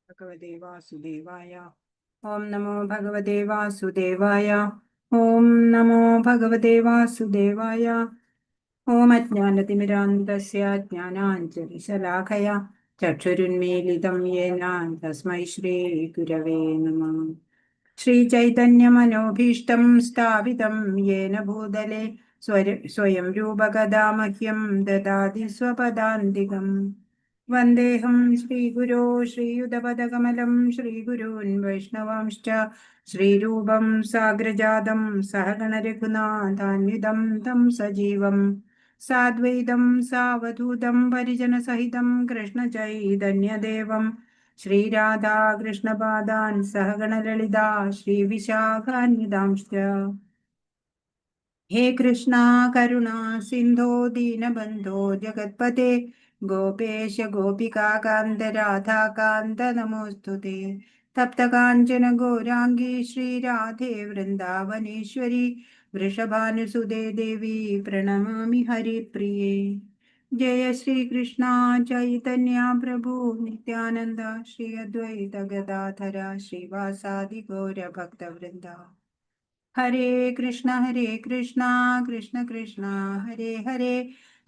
ഭഗവതേ വാസുദേവായ. ഓം നമോ ഭഗവതേ വാസുദേവായ. ഓം നമോ ഭഗവതേ വാസുദേവായ. ഓം അജ്ഞാനതിമിരാന്തസ്യ ജ്ഞാനാഞ്ജലിശലാഖയ ചക്ഷുരുന്മീലിതം യേന തസ്മൈ ശ്രീ ഗുരവേ നമഃ. ശ്രീചൈതന്യമനോഭീഷ്ടം സ്ഥാപിതം യേന ഭൂതലെ സ്വയം രൂപകഥാ മഹ്യം ദദാതി സ്വപദാന്തികം. വന്ദേഹം ശ്രീഗുരോ ശ്രീയുതപദകമലം ശ്രീഗുരൂൻ വൈഷ്ണവാംശ്ച ശ്രീരൂപം സാഗ്രജാതം സഹഗണരഘുനാഥാന്വിതം തം സജീവം സാദ്വൈതം സാവധൂതം പരിജനസഹിതം കൃഷ്ണചൈതന്യദേവം ശ്രീരാധാകൃഷ്ണപാദാൻ സഹഗണലളിതാ ശ്രീവിശാഖാന്വിതാംശ്ച. ഹേ കൃഷ്ണ കരുണ സിന്ധോ ദീനബന്ധോ ജഗത്പതേ ഗോപേശ ഗോപികാകാന്ത രാധാകാന്ത നമോസ്തുതേ. തപ്തകാഞ്ചന ഗൗരാംഗീ ശ്രീരാധേ വൃന്ദാവനേശ്വരി വൃഷഭാനുസുതേ ദേവി പ്രണമാമി ഹരിപ്രിയേ. ജയ ശ്രീകൃഷ്ണ ചൈതന്യ പ്രഭു നിത്യാനന്ദ ശ്രീ അദ്വൈത ഗദാധര ശ്രീവാസാദി ഗൗരഭക്തവൃന്ദ. ഹരേ കൃഷ്ണ കൃഷ്ണ കൃഷ്ണ ഹരേ ഹരേ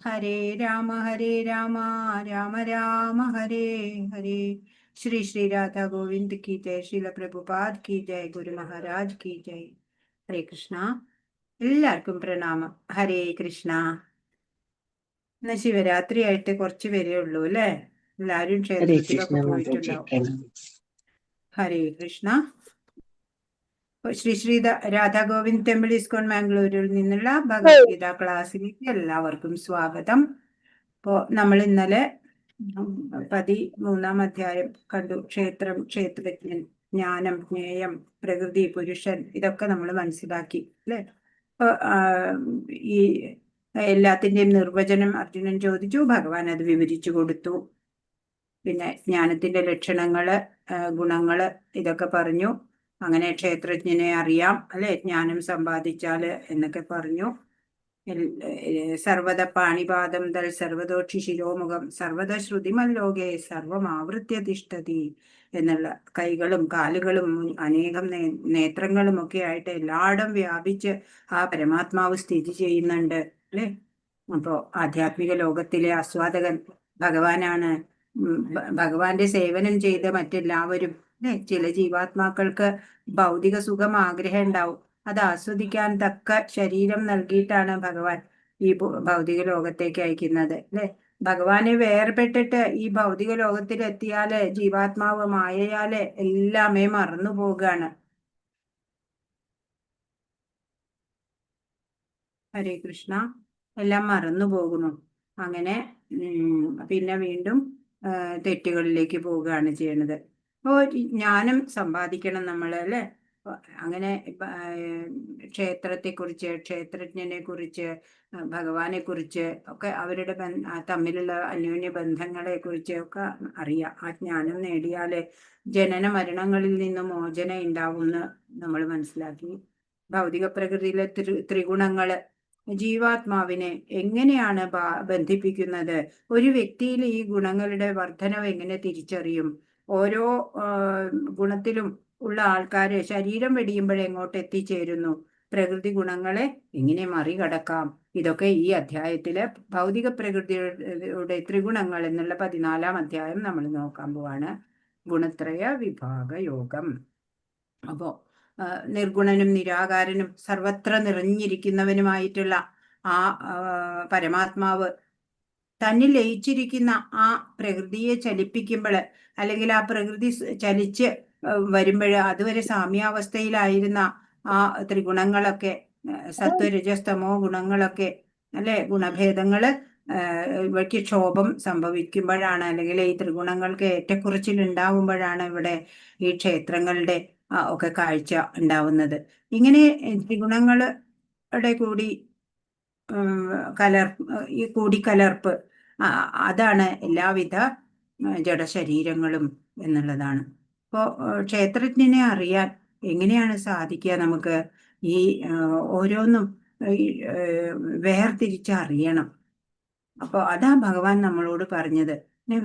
ഹരേ രാമ രാമ രാമ ഹരേ ഹരേ. ശ്രീ ശ്രീ രാധാ ഗോവിന്ദ് की जय. श्रील प्रभुपाद की जय. ഗുരു മഹാരാജ് की जय. ഹരേ കൃഷ്ണ. എല്ലാവർക്കും പ്രണാമം. ഹരേ കൃഷ്ണ. ഇന്ന് ശിവരാത്രി ആയിട്ട് കുറച്ച് പേരേ ഉള്ളൂ അല്ലേ? എല്ലാരും ക്ഷേത്രത്തിലൊക്കെ പോയിട്ടുണ്ടാവും. ഹരേ കൃഷ്ണ. ശ്രീ ശ്രീ രാധാ ഗോവിന്ദ് ടെമ്പിൾ ഇസ്കോൺ മാംഗ്ലൂരിൽ നിന്നുള്ള ഭഗവത്ഗീത ക്ലാസ്സിലേക്ക് എല്ലാവർക്കും സ്വാഗതം. ഇപ്പോ നമ്മൾ ഇന്നലെ 13-ാം അധ്യായം കണ്ടു. ക്ഷേത്രം, ക്ഷേത്രജ്ഞൻ, ജ്ഞാനം, ജ്ഞേയം, പ്രകൃതി, പുരുഷൻ, ഇതൊക്കെ നമ്മൾ മനസ്സിലാക്കി അല്ലെ. ഇപ്പൊ ഈ എല്ലാത്തിന്റെയും നിർവചനം അർജുനൻ ചോദിച്ചു, ഭഗവാൻ അത് വിവരിച്ചു കൊടുത്തു. പിന്നെ ജ്ഞാനത്തിന്റെ ലക്ഷണങ്ങള്, ഗുണങ്ങള്, ഇതൊക്കെ പറഞ്ഞു. അങ്ങനെ ക്ഷേത്രജ്ഞനെ അറിയാം അല്ലെ, ജ്ഞാനം സമ്പാദിച്ചാല് എന്നൊക്കെ പറഞ്ഞു. സർവത പാണിപാദം ദൽ സർവതോക്ഷി ശിരോമുഖം സർവത ശ്രുതിമല്ലോകെ സർവമാവൃത്യ തിഷ്ഠതി എന്നുള്ള കൈകളും കാലുകളും അനേകം നേത്രങ്ങളും ഒക്കെ ആയിട്ട് എല്ലായിടം വ്യാപിച്ച് ആ പരമാത്മാവ് സ്ഥിതി ചെയ്യുന്നുണ്ട് അല്ലെ. അപ്പോ ആധ്യാത്മിക ലോകത്തിലെ ആസ്വാദകൻ ഭഗവാനാണ്. ഭഗവാന്റെ സേവനം ചെയ്ത് മറ്റെല്ലാവരും അല്ലെ, ചില ജീവാത്മാക്കൾക്ക് ഭൗതിക സുഖം ആഗ്രഹം ഉണ്ടാവും. അത് ആസ്വദിക്കാൻ തക്ക ശരീരം നൽകിയിട്ടാണ് ഭഗവാൻ ഈ ഭൗതിക ലോകത്തേക്ക് അയക്കുന്നത് അല്ലെ. ഭഗവാനെ വേർപെട്ടിട്ട് ഈ ഭൗതിക ലോകത്തിൽ എത്തിയാല് ജീവാത്മാവ് മായയാല് എല്ലാമേ മറന്നു പോവുകയാണ്. ഹരേ കൃഷ്ണ. എല്ലാം മറന്നു പോകുന്നു. അങ്ങനെ പിന്നെ വീണ്ടും തെറ്റുകളിലേക്ക് പോവുകയാണ് ചെയ്യണത്. അപ്പോൾ ജ്ഞാനം സമ്പാദിക്കണം നമ്മൾ അല്ലെ. അങ്ങനെ ക്ഷേത്രത്തെക്കുറിച്ച്, ക്ഷേത്രജ്ഞനെ കുറിച്ച്, ഭഗവാനെ കുറിച്ച് ഒക്കെ, അവരുടെ തമ്മിലുള്ള അന്യോന്യ ബന്ധങ്ങളെ കുറിച്ച് ഒക്കെ അറിയാം. ആ ജ്ഞാനം നേടിയാല് ജനന മരണങ്ങളിൽ നിന്ന് മോചനം ഉണ്ടാവുമെന്ന് നമ്മൾ മനസ്സിലാക്കി. ഭൗതിക പ്രകൃതിയിലെ ത്രിഗുണങ്ങള് ജീവാത്മാവിനെ എങ്ങനെയാണ് ബന്ധിപ്പിക്കുന്നത്? ഒരു വ്യക്തിയിൽ ഈ ഗുണങ്ങളുടെ വർധനവ് എങ്ങനെ തിരിച്ചറിയും? ഓരോ ഗുണത്തിലും ഉള്ള ആൾക്കാര് ശരീരം വെടിയുമ്പോഴേ എങ്ങോട്ട് എത്തിച്ചേരുന്നു? പ്രകൃതി ഗുണങ്ങളെ എങ്ങനെ മറികടക്കാം? ഇതൊക്കെ ഈ അധ്യായത്തില് ഭൗതിക പ്രകൃതിയുടെ ത്രിഗുണങ്ങൾ എന്നുള്ള 14-ാം അധ്യായം നമ്മൾ നോക്കാൻ പോവാണ്. ഗുണത്രയ വിഭാഗ യോഗം. അപ്പോ നിർഗുണനും നിരാകാരനും സർവത്ര നിറഞ്ഞിരിക്കുന്നവനുമായിട്ടുള്ള ആ പരമാത്മാവ് തന്നിൽ ലയിച്ചിരിക്കുന്ന ആ പ്രകൃതിയെ ചലിപ്പിക്കുമ്പോൾ, അല്ലെങ്കിൽ ആ പ്രകൃതി ചലിച്ച് വരുമ്പോൾ അതുവരെ സാമ്യാവസ്ഥയിലായിരുന്ന ആ ത്രിഗുണങ്ങളൊക്കെ, സത്വരജസ്തമോ ഗുണങ്ങളൊക്കെ അല്ലെ, ഗുണഭേദങ്ങള് ഇവയ്ക്ക് ക്ഷോഭം സംഭവിക്കുമ്പോഴാണ്, അല്ലെങ്കിൽ ഈ ത്രിഗുണങ്ങൾക്ക് ഏറ്റക്കുറച്ചിൽ ഉണ്ടാവുമ്പോഴാണ് ഇവിടെ ഈ ക്ഷേത്രങ്ങളുടെ ഒക്കെ കാഴ്ച ഉണ്ടാവുന്നത്. ഇങ്ങനെ ത്രിഗുണങ്ങളുടെ ഈ കൂടിക്കലർപ്പ്, അതാണ് എല്ലാവിധ ജഡശരീരങ്ങളും എന്നുള്ളതാണ്. അപ്പോൾ ക്ഷേത്രജ്ഞനെ അറിയാൻ എങ്ങനെയാണ് സാധിക്കുക? നമുക്ക് ഈ ഓരോന്നും വേർതിരിച്ചറിയണം. അപ്പോൾ അതാ ഭഗവാൻ നമ്മളോട് പറഞ്ഞത്.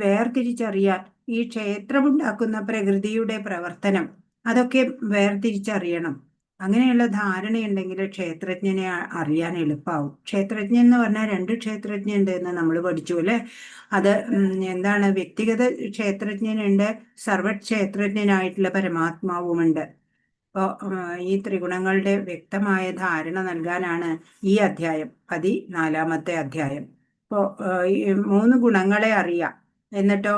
വേർതിരിച്ചറിയാൻ ഈ ക്ഷേത്രമുണ്ടാക്കുന്ന പ്രകൃതിയുടെ പ്രവർത്തനം അതൊക്കെ വേർതിരിച്ചറിയണം. അങ്ങനെയുള്ള ധാരണയുണ്ടെങ്കിൽ ക്ഷേത്രജ്ഞനെ അറിയാൻ എളുപ്പമാവും. ക്ഷേത്രജ്ഞൻ എന്ന് പറഞ്ഞാൽ 2 ക്ഷേത്രജ്ഞൻ ഉണ്ട് എന്ന് നമ്മൾ പഠിച്ചു അല്ലെ. അത് എന്താണ്? വ്യക്തിഗത ക്ഷേത്രജ്ഞനുണ്ട്, സർവക്ഷേത്രജ്ഞനായിട്ടുള്ള പരമാത്മാവുമുണ്ട്. അപ്പോൾ ഈ ത്രിഗുണങ്ങളുടെ വ്യക്തമായ ധാരണ നൽകാനാണ് ഈ അധ്യായം, 14-ാമത്തെ അധ്യായം. ഇപ്പോൾ ഈ 3 ഗുണങ്ങളെ അറിയാം, എന്നിട്ടോ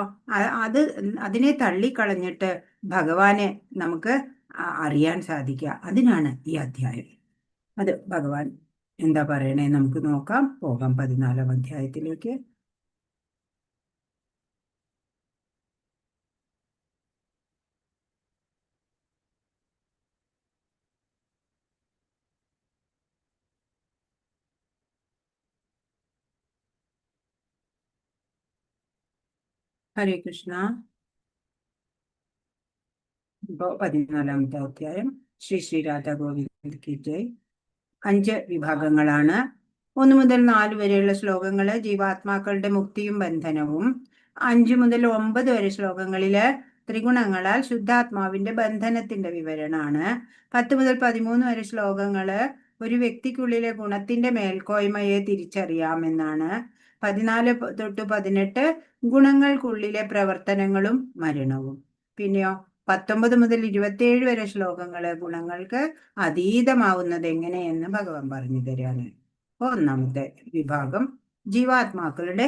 അതിനെ തള്ളിക്കളഞ്ഞിട്ട് ഭഗവാനെ നമുക്ക് അറിയാൻ സാധിക്കുക. അതിനാണ് ഈ അധ്യായം. അത് ഭഗവാൻ എന്താ പറയണേ നമുക്ക് നോക്കാം. പോകാം 14-ാം അധ്യായത്തിലേക്ക്. ഹരേ കൃഷ്ണ. ഇപ്പോൾ 14-ാമത്തെ അധ്യായം. ശ്രീ രാധാ ഗോവിന്ദ് കി ജയ്. 5 വിഭാഗങ്ങളാണ്. 1 മുതൽ 4 വരെയുള്ള ശ്ലോകങ്ങള് ജീവാത്മാക്കളുടെ മുക്തിയും ബന്ധനവും. 5 മുതൽ 9 വരെ ശ്ലോകങ്ങളില് ത്രിഗുണങ്ങളാൽ ശുദ്ധാത്മാവിന്റെ ബന്ധനത്തിന്റെ വിവരണമാണ്. 10 മുതൽ 13 വരെ ശ്ലോകങ്ങള് ഒരു വ്യക്തിക്കുള്ളിലെ ഗുണത്തിന്റെ മേൽക്കോയ്മയെ തിരിച്ചറിയാമെന്നാണ്. 14 തൊട്ട് 18 ഗുണങ്ങൾക്കുള്ളിലെ പ്രവർത്തനങ്ങളും മരണവും. പിന്നെയോ 19 മുതൽ 27 വരെ ശ്ലോകങ്ങള് ഗുണങ്ങൾക്ക് അതീതമാവുന്നത് എങ്ങനെയെന്ന് ഭഗവാൻ പറഞ്ഞു തരാണ്. 1-ാമത്തെ വിഭാഗം ജീവാത്മാക്കളുടെ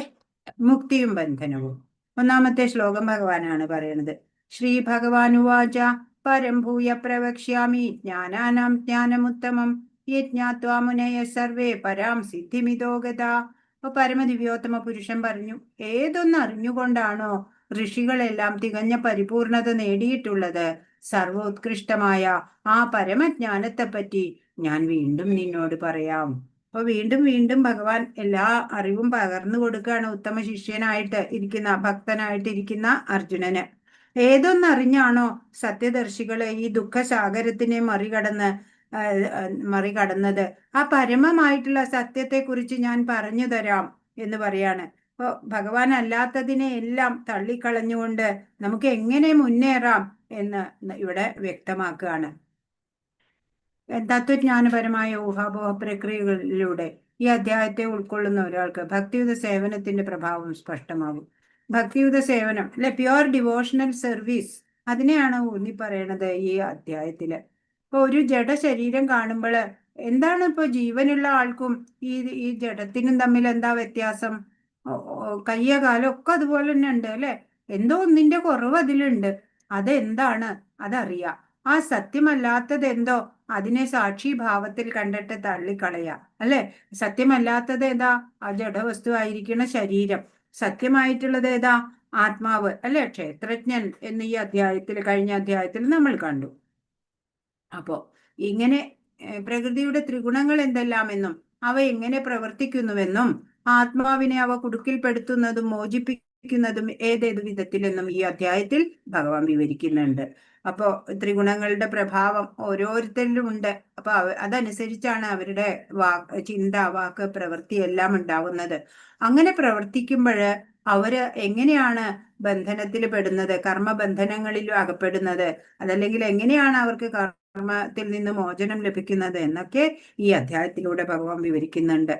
മുക്തിയും ബന്ധനവും. 1-ാമത്തെ ശ്ലോകം ഭഗവാനാണ് പറയുന്നത്. ശ്രീ ഭഗവാനുവാച പരം ഭൂയ പ്രവക്ഷ്യാമി ജ്ഞാനാനാം ജ്ഞാനമുത്തമം യജ്ഞാത്വാ മുനയ സർവേ പരാം സിദ്ധിമിതോ ഗതാ. അപ്പൊ പരമദിവ്യോത്തമ പുരുഷൻ പറഞ്ഞു, ഏതൊന്നറിഞ്ഞുകൊണ്ടാണോ ഋഷികളെല്ലാം തികഞ്ഞ പരിപൂർണത നേടിയിട്ടുള്ളത്, സർവോത്കൃഷ്ടമായ ആ പരമജ്ഞാനത്തെപ്പറ്റി ഞാൻ വീണ്ടും നിന്നോട് പറയാം. അപ്പൊ വീണ്ടും വീണ്ടും ഭഗവാൻ എല്ലാ അറിവും പകർന്നു കൊടുക്കുകയാണ് ഉത്തമ ശിഷ്യനായിട്ട് ഇരിക്കുന്ന, ഭക്തനായിട്ട് ഇരിക്കുന്ന അർജുനന്. ഏതൊന്നറിഞ്ഞാണോ സത്യദർശികളെ ഈ ദുഃഖസാഗരത്തിനെ മറികടന്നത്, ആ പരമമായിട്ടുള്ള സത്യത്തെക്കുറിച്ച് ഞാൻ പറഞ്ഞു തരാം എന്ന് പറയാണ്. അപ്പോൾ ഭഗവാൻ അല്ലാത്തതിനെ എല്ലാം തള്ളിക്കളഞ്ഞുകൊണ്ട് നമുക്ക് എങ്ങനെ മുന്നേറാം എന്ന് ഇവിടെ വ്യക്തമാക്കുകയാണ്. തത്വജ്ഞാനപരമായ ഊഹാപോഹ പ്രക്രിയകളിലൂടെ ഈ അധ്യായത്തെ ഉൾക്കൊള്ളുന്ന ഒരാൾക്ക് ഭക്തിയുത സേവനത്തിന്റെ പ്രഭാവം സ്പഷ്ടമാകും. ഭക്തിയുത സേവനം അല്ലെ, പ്യുവർ ഡിവോഷണൽ സർവീസ്, അതിനെയാണ് ഊന്നി പറയണത് ഈ അധ്യായത്തില്. ഇപ്പൊ ഒരു ജഡ ശരീരം കാണുമ്പോൾ എന്താണ് ഇപ്പൊ ജീവനുള്ള ആൾക്കും ഈ ജഡത്തിനും തമ്മിൽ എന്താ വ്യത്യാസം? കയ്യ കാലം ഒക്കെ അതുപോലെ തന്നെ ഉണ്ട് അല്ലെ. എന്തോ ഒന്നിന്റെ കുറവ് അതിലുണ്ട്. അതെന്താണ്? അതറിയാം. ആ സത്യമല്ലാത്തത് എന്തോ അതിനെ സാക്ഷിഭാവത്തിൽ കണ്ടിട്ട് തള്ളിക്കളയാ അല്ലെ. സത്യമല്ലാത്തത് ഏതാ? ആ ജഡവസ്തു ആയിരിക്കുന്ന ശരീരം. സത്യമായിട്ടുള്ളത് ഏതാ? ആത്മാവ് അല്ലെ, ക്ഷേത്രജ്ഞൻ എന്ന് ഈ കഴിഞ്ഞ അധ്യായത്തിൽ നമ്മൾ കണ്ടു. അപ്പോ ഇങ്ങനെ പ്രകൃതിയുടെ ത്രിഗുണങ്ങൾ എന്തെല്ലാമെന്നും അവ എങ്ങനെ പ്രവർത്തിക്കുന്നുവെന്നും ആത്മാവിനെ അവ കുടുക്കിൽപ്പെടുത്തുന്നതും മോചിപ്പിക്കുന്നതും ഏതേത് വിധത്തിലെന്നും ഈ അധ്യായത്തിൽ ഭഗവാൻ വിവരിക്കുന്നുണ്ട്. അപ്പോ ത്രിഗുണങ്ങളുടെ പ്രഭാവം ഓരോരുത്തരിലും ഉണ്ട്. അപ്പൊ അതനുസരിച്ചാണ് അവരുടെ ചിന്ത, വാക്ക്, പ്രവൃത്തി എല്ലാം ഉണ്ടാവുന്നത്. അങ്ങനെ പ്രവർത്തിക്കുമ്പോൾ അവര് എങ്ങനെയാണ് ബന്ധനത്തിൽ പെടുന്നത്, കർമ്മബന്ധനങ്ങളിലും അകപ്പെടുന്നത്, അതല്ലെങ്കിൽ എങ്ങനെയാണ് അവർക്ക് കർമ്മത്തിൽ നിന്ന് മോചനം ലഭിക്കുന്നത് എന്നൊക്കെ ഈ അധ്യായത്തിലൂടെ ഭഗവാൻ വിവരിക്കുന്നുണ്ട്.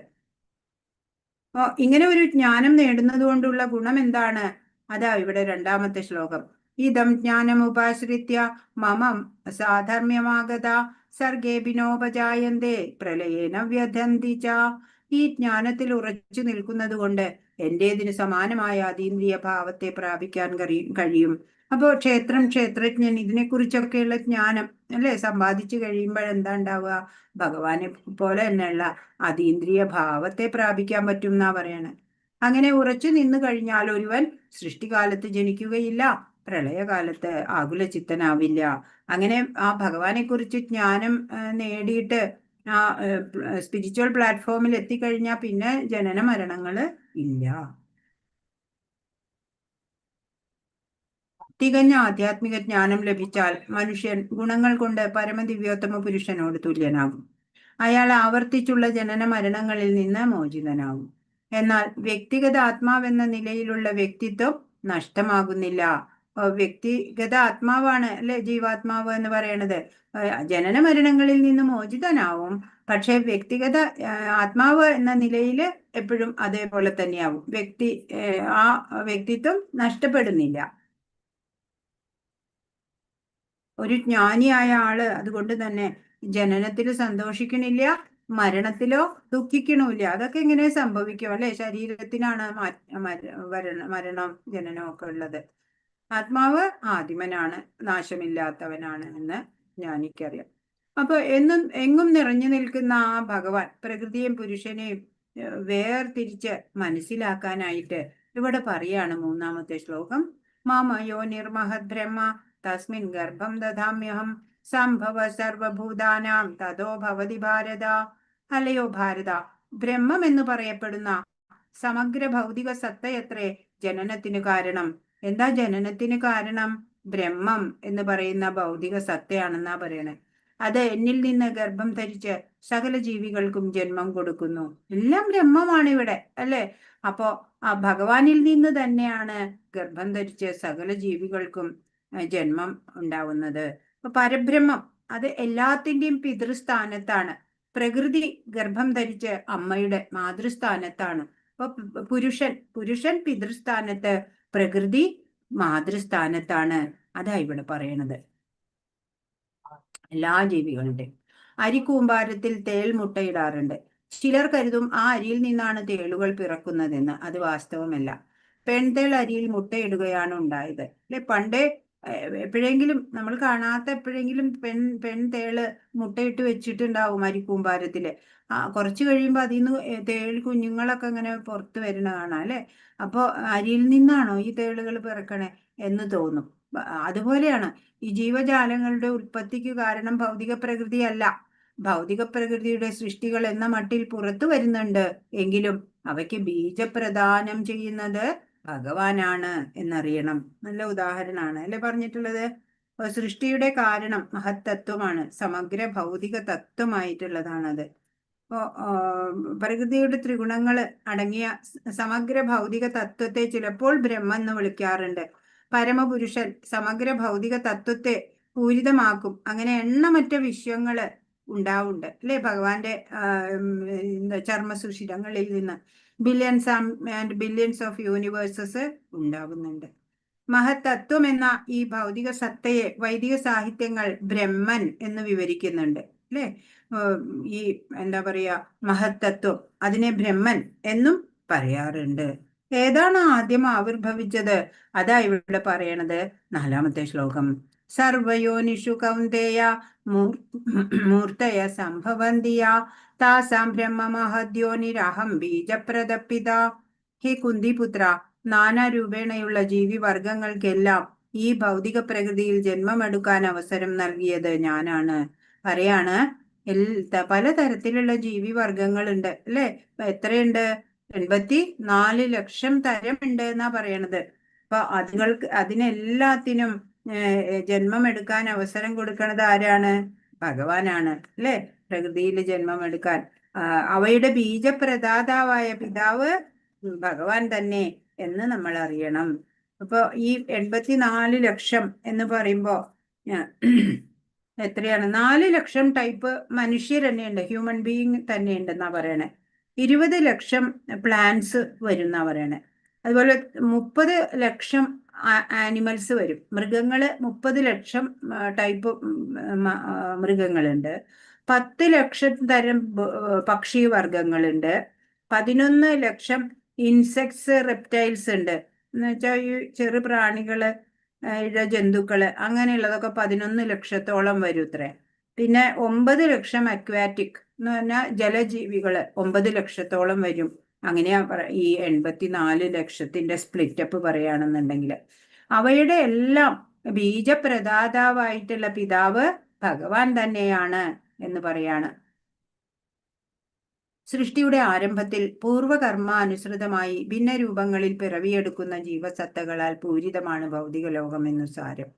ഇങ്ങനെ ഒരു ജ്ഞാനം നേടുന്നത് കൊണ്ടുള്ള ഗുണം എന്താണ്? അതാ ഇവിടെ 2-ാമത്തെ ശ്ലോകം. ഇതം ജ്ഞാനമുപാശ്രിത്യ മമം സാധർമ്യമാഗത സർഗേഭിനോപജായന്തേ പ്രളയേന വ്യഥന്തി ച. ഈ ജ്ഞാനത്തിൽ ഉറച്ചു നിൽക്കുന്നത് കൊണ്ട് എന്റേതിന് സമാനമായ അതീന്ദ്രിയ ഭാവത്തെ പ്രാപിക്കാൻ കഴിയും. അപ്പോൾ ക്ഷേത്രജ്ഞൻ ഇതിനെക്കുറിച്ചൊക്കെയുള്ള ജ്ഞാനം അല്ലെ സമ്പാദിച്ചു കഴിയുമ്പോൾ എന്താ ഉണ്ടാവുക? ഭഗവാനെ പോലെ തന്നെയുള്ള അതീന്ദ്രിയ ഭാവത്തെ പ്രാപിക്കാൻ പറ്റും എന്നാ പറയാണ്. അങ്ങനെ ഉറച്ചു നിന്നു കഴിഞ്ഞാൽ ഒരുവൻ സൃഷ്ടികാലത്ത് ജനിക്കുകയില്ല, പ്രളയകാലത്ത് ആകുലചിത്തനാവില്ല. അങ്ങനെ ആ ഭഗവാനെ കുറിച്ച് ജ്ഞാനം നേടിയിട്ട് ആ സ്പിരിച്വൽ പ്ലാറ്റ്ഫോമിൽ എത്തിക്കഴിഞ്ഞാൽ പിന്നെ ജനന മരണങ്ങള് ഇല്ല. തികഞ്ഞ ആധ്യാത്മിക ജ്ഞാനം ലഭിച്ചാൽ മനുഷ്യൻ ഗുണങ്ങൾ കൊണ്ട് പരമദിവ്യോത്തമ പുരുഷനോട് തുല്യനാകും. അയാൾ ആവർത്തിച്ചുള്ള ജനന മരണങ്ങളിൽ നിന്ന് മോചിതനാകും. എന്നാൽ വ്യക്തിഗത ആത്മാവെന്ന നിലയിലുള്ള വ്യക്തിത്വം നഷ്ടമാകുന്നില്ല. വ്യക്തിഗത ആത്മാവാണ് അല്ലെ ജീവാത്മാവ് എന്ന് പറയണത്. ജനന മരണങ്ങളിൽ നിന്ന് മോചിതനാവും. പക്ഷെ വ്യക്തിഗത ആത്മാവ് എന്ന നിലയിൽ എപ്പോഴും അതേപോലെ തന്നെയാവും. ആ വ്യക്തിത്വം നഷ്ടപ്പെടുന്നില്ല. ഒരു ജ്ഞാനിയായ ആള് അതുകൊണ്ട് തന്നെ ജനനത്തിൽ സന്തോഷിക്കണില്ല, മരണത്തിലോ ദുഃഖിക്കണമില്ല. അതൊക്കെ എങ്ങനെ സംഭവിക്കും അല്ലെ? ശരീരത്തിനാണ് മരണം ജനനം ഒക്കെ ഉള്ളത്. ആത്മാവ് ആദിമനാണ്, നാശമില്ലാത്തവനാണ് എന്ന് ജ്ഞാനിക്കറിയാം. അപ്പൊ എങ്ങും നിറഞ്ഞു നിൽക്കുന്ന ആ ഭഗവാൻ പ്രകൃതിയും പുരുഷനെയും വേർതിരിച്ച് മനസ്സിലാക്കാനായിട്ട് ഇവിടെ പറയാണ് മൂന്നാമത്തെ ശ്ലോകം. മാമയോ നിർമഹത് ബ്രഹ്മ തസ്മിൻ ഗർഭം ദധാമ്യഹം സംഭവ സർവഭൂതാനാം തതോ ഭവതി ഭാരത. അല്ലയോ ഭാരത, ബ്രഹ്മം എന്ന് പറയപ്പെടുന്ന സമഗ്ര ഭൗതിക സത്തയത്രേ ജനനത്തിന് കാരണം. എന്താ ജനനത്തിന് കാരണം? ബ്രഹ്മം എന്ന് പറയുന്ന ഭൗതിക സത്തയാണെന്നാ പറയണേ. അത് എന്നിൽ നിന്ന് ഗർഭം ധരിച്ച് സകല ജീവികൾക്കും ജന്മം കൊടുക്കുന്നു. എല്ലാം ബ്രഹ്മമാണ് ഇവിടെ അല്ലെ? അപ്പോ ആ ഭഗവാനിൽ നിന്ന് തന്നെയാണ് ഗർഭം ധരിച്ച് സകല ജീവികൾക്കും ജന്മം ഉണ്ടാവുന്നത്. അപ്പൊ പരബ്രഹ്മം അത് എല്ലാത്തിൻ്റെയും പിതൃസ്ഥാനത്താണ്. പ്രകൃതി ഗർഭം ധരിച്ച് അമ്മയുടെ മാതൃസ്ഥാനത്താണ്. അപ്പൊ പുരുഷൻ പിതൃസ്ഥാനത്ത്, പ്രകൃതി മാതൃസ്ഥാനത്താണ്. അതാ ഇവിടെ പറയണത്. എല്ലാ ജീവികളുടെയും അരിക്കൂമ്പാരത്തിൽ തേൾ മുട്ടയിടാറുണ്ട്. ചിലർ കരുതും ആ അരിയിൽ നിന്നാണ് തേളുകൾ പിറക്കുന്നതെന്ന്. അത് വാസ്തവമല്ല. പെൺതേൾ അരിയിൽ മുട്ടയിടുകയാണ് ഉണ്ടായത് അല്ലെ? പണ്ടേ എപ്പോഴെങ്കിലും നമ്മൾ കാണാത്ത എപ്പോഴെങ്കിലും പെൺതേള് മുട്ടയിട്ട് വെച്ചിട്ടുണ്ടാവും അരിക്കൂമ്പാരത്തില്. കുറച്ച് കഴിയുമ്പോൾ അതിൽ നിന്ന് തേൾ കുഞ്ഞുങ്ങളൊക്കെ ഇങ്ങനെ പുറത്ത് വരുന്ന കാണാം അല്ലെ? അപ്പോ അരിയിൽ നിന്നാണോ ഈ തേളുകൾ പിറക്കണേ എന്ന് തോന്നും. അതുപോലെയാണ് ഈ ജീവജാലങ്ങളുടെ ഉൽപ്പത്തിക്ക് കാരണം ഭൗതിക പ്രകൃതിയല്ല. ഭൗതിക പ്രകൃതിയുടെ സൃഷ്ടികൾ എന്ന മട്ടിൽ പുറത്തു വരുന്നുണ്ട്. എങ്കിലും അവയ്ക്ക് ബീജപ്രദാനം ചെയ്യുന്നത് ഭഗവാനാണ് എന്നറിയണം. നല്ല ഉദാഹരണമാണ് അല്ലെ പറഞ്ഞിട്ടുള്ളത്. സൃഷ്ടിയുടെ കാരണം മഹത്തത്വമാണ്, സമഗ്ര ഭൗതിക തത്വമായിട്ടുള്ളതാണത്. ഇപ്പോ പ്രകൃതിയുടെ ത്രിഗുണങ്ങൾ അടങ്ങിയ സമഗ്ര ഭൗതിക തത്വത്തെ ചിലപ്പോൾ ബ്രഹ്മം എന്ന് വിളിക്കാറുണ്ട്. പരമപുരുഷൻ സമഗ്ര ഭൗതിക തത്വത്തെ പൂരിതമാക്കും. അങ്ങനെ എണ്ണമറ്റ വിശ്വങ്ങള് ഉണ്ടാവുണ്ട് അല്ലെ? ഭഗവാന്റെ ചർമ്മസുഷിരങ്ങളിൽ നിന്ന് billions and billions of universes ഉണ്ടാകുന്നുണ്ട്. മഹത്തത്വം എന്ന ഈ ഭൗതിക സത്തയെ വൈദിക സാഹിത്യങ്ങൾ ബ്രഹ്മൻ എന്ന് വിവരിക്കുന്നുണ്ട് അല്ലെ? ഈ എന്താ പറയാ മഹത്തത്വം, അതിനെ ബ്രഹ്മൻ എന്നും പറയാറുണ്ട്. ഏതാണ് ആദ്യം ആവിർഭവിച്ചത്? അതാ ഇവിടെ പറയണത് നാലാമത്തെ ശ്ലോകം. സർവയോനിഷു കൗന്ദേയ മൂർത്തയ സംഭവന്തിയ താസാം ബ്രഹ്മ മഹദ്യോനിരഹം ബീജപ്രദപിത. ഹേ കുന്തിപുത്ര, നാനാരൂപേണയുള്ള ജീവിവർഗങ്ങൾക്കെല്ലാം ഈ ഭൗതിക പ്രകൃതിയിൽ ജന്മമെടുക്കാൻ അവസരം നൽകിയത് ഞാനാണ്. പറയാണ് പലതരത്തിലുള്ള ജീവിവർഗങ്ങളുണ്ട് അല്ലെ? എത്രയുണ്ട്? 84 ലക്ഷം തരമുണ്ട് എന്നാ പറയണത്. അപ്പൊ അതിനെല്ലാത്തിനും ജന്മമെടുക്കാൻ അവസരം കൊടുക്കുന്നത് ആരാണ്? ഭഗവാനാണ് അല്ലെ? പ്രകൃതിയിൽ ജന്മമെടുക്കാൻ അവയുടെ ബീജപ്രദാതാവായ പിതാവ് ഭഗവാൻ തന്നെ എന്ന് നമ്മൾ അറിയണം. അപ്പൊ ഈ 84 ലക്ഷം എന്ന് പറയുമ്പോ എത്രയാണ്? 4 ലക്ഷം ടൈപ്പ് മനുഷ്യർ തന്നെയുണ്ട്, ഹ്യൂമൻ ബീയിങ് തന്നെയുണ്ടെന്നാ പറയണേ. 20 ലക്ഷം പ്ലാന്റ്സ് വരും എന്നാ പറയണേ. അതുപോലെ 30 ലക്ഷം ആനിമൽസ് വരും. മൃഗങ്ങള് 30 ലക്ഷം ടൈപ്പ് മൃഗങ്ങളുണ്ട്. 10 ലക്ഷം തരം പക്ഷി വർഗങ്ങളുണ്ട്. 11 ലക്ഷം ഇൻസെക്ട്സ്, റെപ്റ്റൈൽസ് ഉണ്ട്. എന്ന് വെച്ചാൽ ഈ ചെറു പ്രാണികള്, ജന്തുക്കള് അങ്ങനെയുള്ളതൊക്കെ 11 ലക്ഷത്തോളം വരും ഇത്രേ. പിന്നെ 9 ലക്ഷം അക്വാറ്റിക് എന്ന് പറഞ്ഞാൽ ജലജീവികള് 9 ലക്ഷത്തോളം വരും. അങ്ങനെയാ ഈ 84 ലക്ഷത്തിന്റെ സ്പ്ലിറ്റപ്പ് പറയുകയാണെന്നുണ്ടെങ്കിൽ അവയുടെ എല്ലാം ബീജപ്രദാതാവായിട്ടുള്ള പിതാവ് ഭഗവാൻ തന്നെയാണ് എന്ന് പറയാണ്. സൃഷ്ടിയുടെ ആരംഭത്തിൽ പൂർവകർമാനുസൃതമായി ഭിന്ന രൂപങ്ങളിൽ പിറവിയെടുക്കുന്ന ജീവസത്തകളാൽ പൂരിതമാണ് ഭൗതിക ലോകം എന്നു സാരം.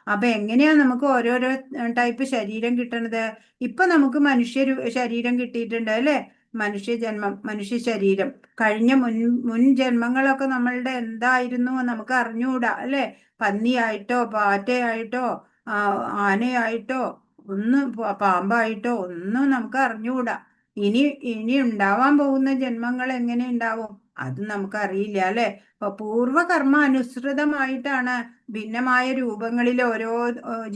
അപ്പൊ എങ്ങനെയാ നമുക്ക് ഓരോരോ ടൈപ്പ് ശരീരം കിട്ടണത്? ഇപ്പൊ നമുക്ക് മനുഷ്യ ശരീരം കിട്ടിയിട്ടുണ്ട് അല്ലെ? മനുഷ്യജന്മം, മനുഷ്യ ശരീരം, കഴിഞ്ഞ മുൻ ജന്മങ്ങളൊക്കെ നമ്മളുടെ എന്തായിരുന്നു നമുക്ക് അറിഞ്ഞുകൂടാ അല്ലെ? പന്നിയായിട്ടോ പാറ്റയായിട്ടോ ആനയായിട്ടോ ഒന്നും, പാമ്പായിട്ടോ ഒന്നും നമുക്ക് അറിഞ്ഞുകൂടാ. ഇനി ഇനി ഉണ്ടാവാൻ പോകുന്ന ജന്മങ്ങൾ എങ്ങനെ ഉണ്ടാവും അത് നമുക്കറിയില്ല അല്ലെ? അപ്പൊ പൂർവകർമ്മ അനുസൃതമായിട്ടാണ് ഭിന്നമായ രൂപങ്ങളിൽ ഓരോ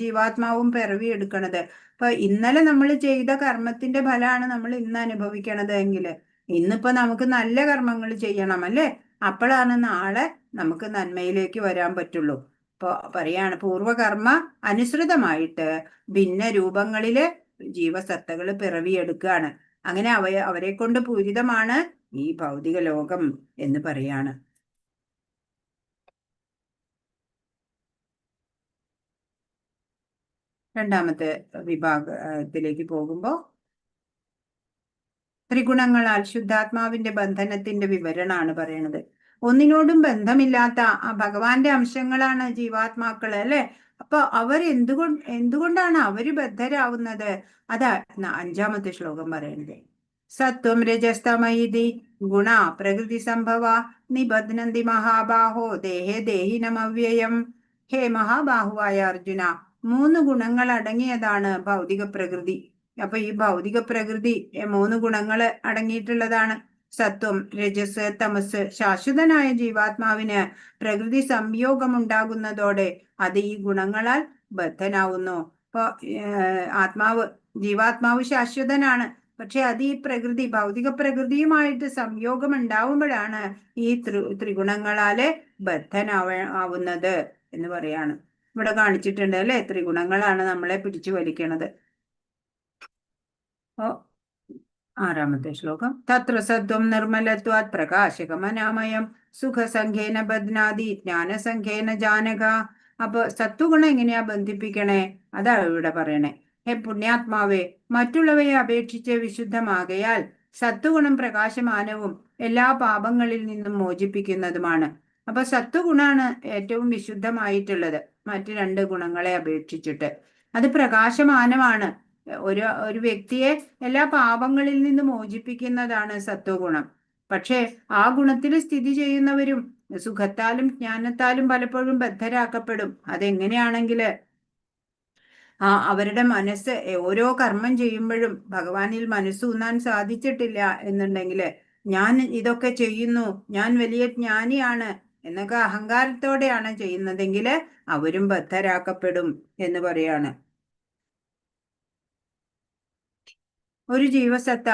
ജീവാത്മാവും പിറവിയെടുക്കണത്. അപ്പൊ ഇന്നലെ നമ്മൾ ചെയ്ത കർമ്മത്തിന്റെ ഫലമാണ് നമ്മൾ ഇന്ന് അനുഭവിക്കണത് എങ്കിൽ ഇന്നിപ്പോ നമുക്ക് നല്ല കർമ്മങ്ങൾ ചെയ്യണം അല്ലെ? അപ്പോഴാണ് നാളെ നമുക്ക് നന്മയിലേക്ക് വരാൻ പറ്റുള്ളൂ. ഇപ്പൊ പറയാണ് പൂർവകർമ്മ അനുസൃതമായിട്ട് ഭിന്ന രൂപങ്ങളില് ജീവസത്തകൾ പിറവിയെടുക്കുകയാണ്. അങ്ങനെ അവരെ കൊണ്ട് പൂരിതമാണ് ഈ ഭൗതിക ലോകം എന്ന് പറയാണ്. രണ്ടാമത്തെ വിഭാഗത്തിലേക്ക് പോകുമ്പോൾ ത്രിഗുണങ്ങളാൽ ശുദ്ധാത്മാവിന്റെ ബന്ധനത്തിന്റെ വിവരണമാണ് പറയണത്. ഒന്നിനോടും ബന്ധമില്ലാത്ത ആ ഭഗവാന്റെ അംശങ്ങളാണ് ജീവാത്മാക്കൾ അല്ലെ? അപ്പൊ എന്തുകൊണ്ടാണ് അവര് ബദ്ധരാവുന്നത്? അതാ 5-ാമത്തെ ശ്ലോകം പറയുന്നത്. സത്വം രജസ്തമയിതി ഗുണ പ്രകൃതി സംഭവ നിബധ്നന്തി മഹാബാഹോ ദേഹേ ദേഹിനമവ്യയം. ഹേ മഹാബാഹുവായ അർജുന, 3 ഗുണങ്ങൾ അടങ്ങിയതാണ് ഭൗതിക പ്രകൃതി. അപ്പൊ ഈ ഭൗതിക പ്രകൃതി 3 ഗുണങ്ങൾ അടങ്ങിയിട്ടുള്ളതാണ്. സത്വം, രജസ്, തമസ്. ശാശ്വതനായ ജീവാത്മാവിന് പ്രകൃതി സംയോഗമുണ്ടാകുന്നതോടെ അത് ഈ ഗുണങ്ങളാൽ ബദ്ധനാവുന്നു. ഇപ്പൊ ജീവാത്മാവ് ശാശ്വതനാണ്. പക്ഷെ അത് ഈ പ്രകൃതി, ഭൗതിക പ്രകൃതിയുമായിട്ട് സംയോഗം ഉണ്ടാവുമ്പോഴാണ് ഈ ത്രിഗുണങ്ങളാല് ബദ്ധനാവുന്നത് എന്ന് പറയാണ്. ഇവിടെ കാണിച്ചിട്ടുണ്ട് അല്ലെ? ത്രിഗുണങ്ങളാണ് നമ്മളെ പിടിച്ചു വലിക്കണത്. 6-ാമത്തെ ശ്ലോകം. തത്ര സത്വം നിർമ്മലത്വാത് പ്രകാശകമനാമയം സുഖസംഖ്യേന ബധ്നാതി ജ്ഞാനസംഖ്യേന ജാനക. അപ്പൊ സത്വഗുണം എങ്ങനെയാ ബന്ധിപ്പിക്കണേ? അതാ ഇവിടെ പറയണേ. ഹേ പുണ്യാത്മാവേ, മറ്റുള്ളവയെ അപേക്ഷിച്ച് വിശുദ്ധമാകയാൽ സത്വഗുണം പ്രകാശമാനവും എല്ലാ പാപങ്ങളിൽ നിന്നും മോചിപ്പിക്കുന്നതുമാണ്. അപ്പൊ സത്വഗുണാണ് ഏറ്റവും വിശുദ്ധമായിട്ടുള്ളത് മറ്റു 2 ഗുണങ്ങളെ അപേക്ഷിച്ചിട്ട്. അത് പ്രകാശമാനമാണ്. ഒരു വ്യക്തിയെ എല്ലാ പാപങ്ങളിൽ നിന്ന് മോചിപ്പിക്കുന്നതാണ് സത്വഗുണം. പക്ഷേ ആ ഗുണത്തിൽ സ്ഥിതി ചെയ്യുന്നവരും സുഖത്താലും ജ്ഞാനത്താലും പലപ്പോഴും ബദ്ധരാക്കപ്പെടും. അതെങ്ങനെയാണെങ്കിൽ അവരുടെ മനസ്സ് ഓരോ കർമ്മം ചെയ്യുമ്പോഴും ഭഗവാനിൽ മനസ്സൂന്നാൻ സാധിച്ചിട്ടില്ല എന്നുണ്ടെങ്കിൽ, ഞാൻ ഇതൊക്കെ ചെയ്യുന്നു, ഞാൻ വലിയ ജ്ഞാനിയാണ് എന്നൊക്കെ അഹങ്കാരത്തോടെയാണ് ചെയ്യുന്നതെങ്കിൽ അവരും ബദ്ധരാക്കപ്പെടും എന്ന് പറയാണ്. ഒരു ജീവസത്ത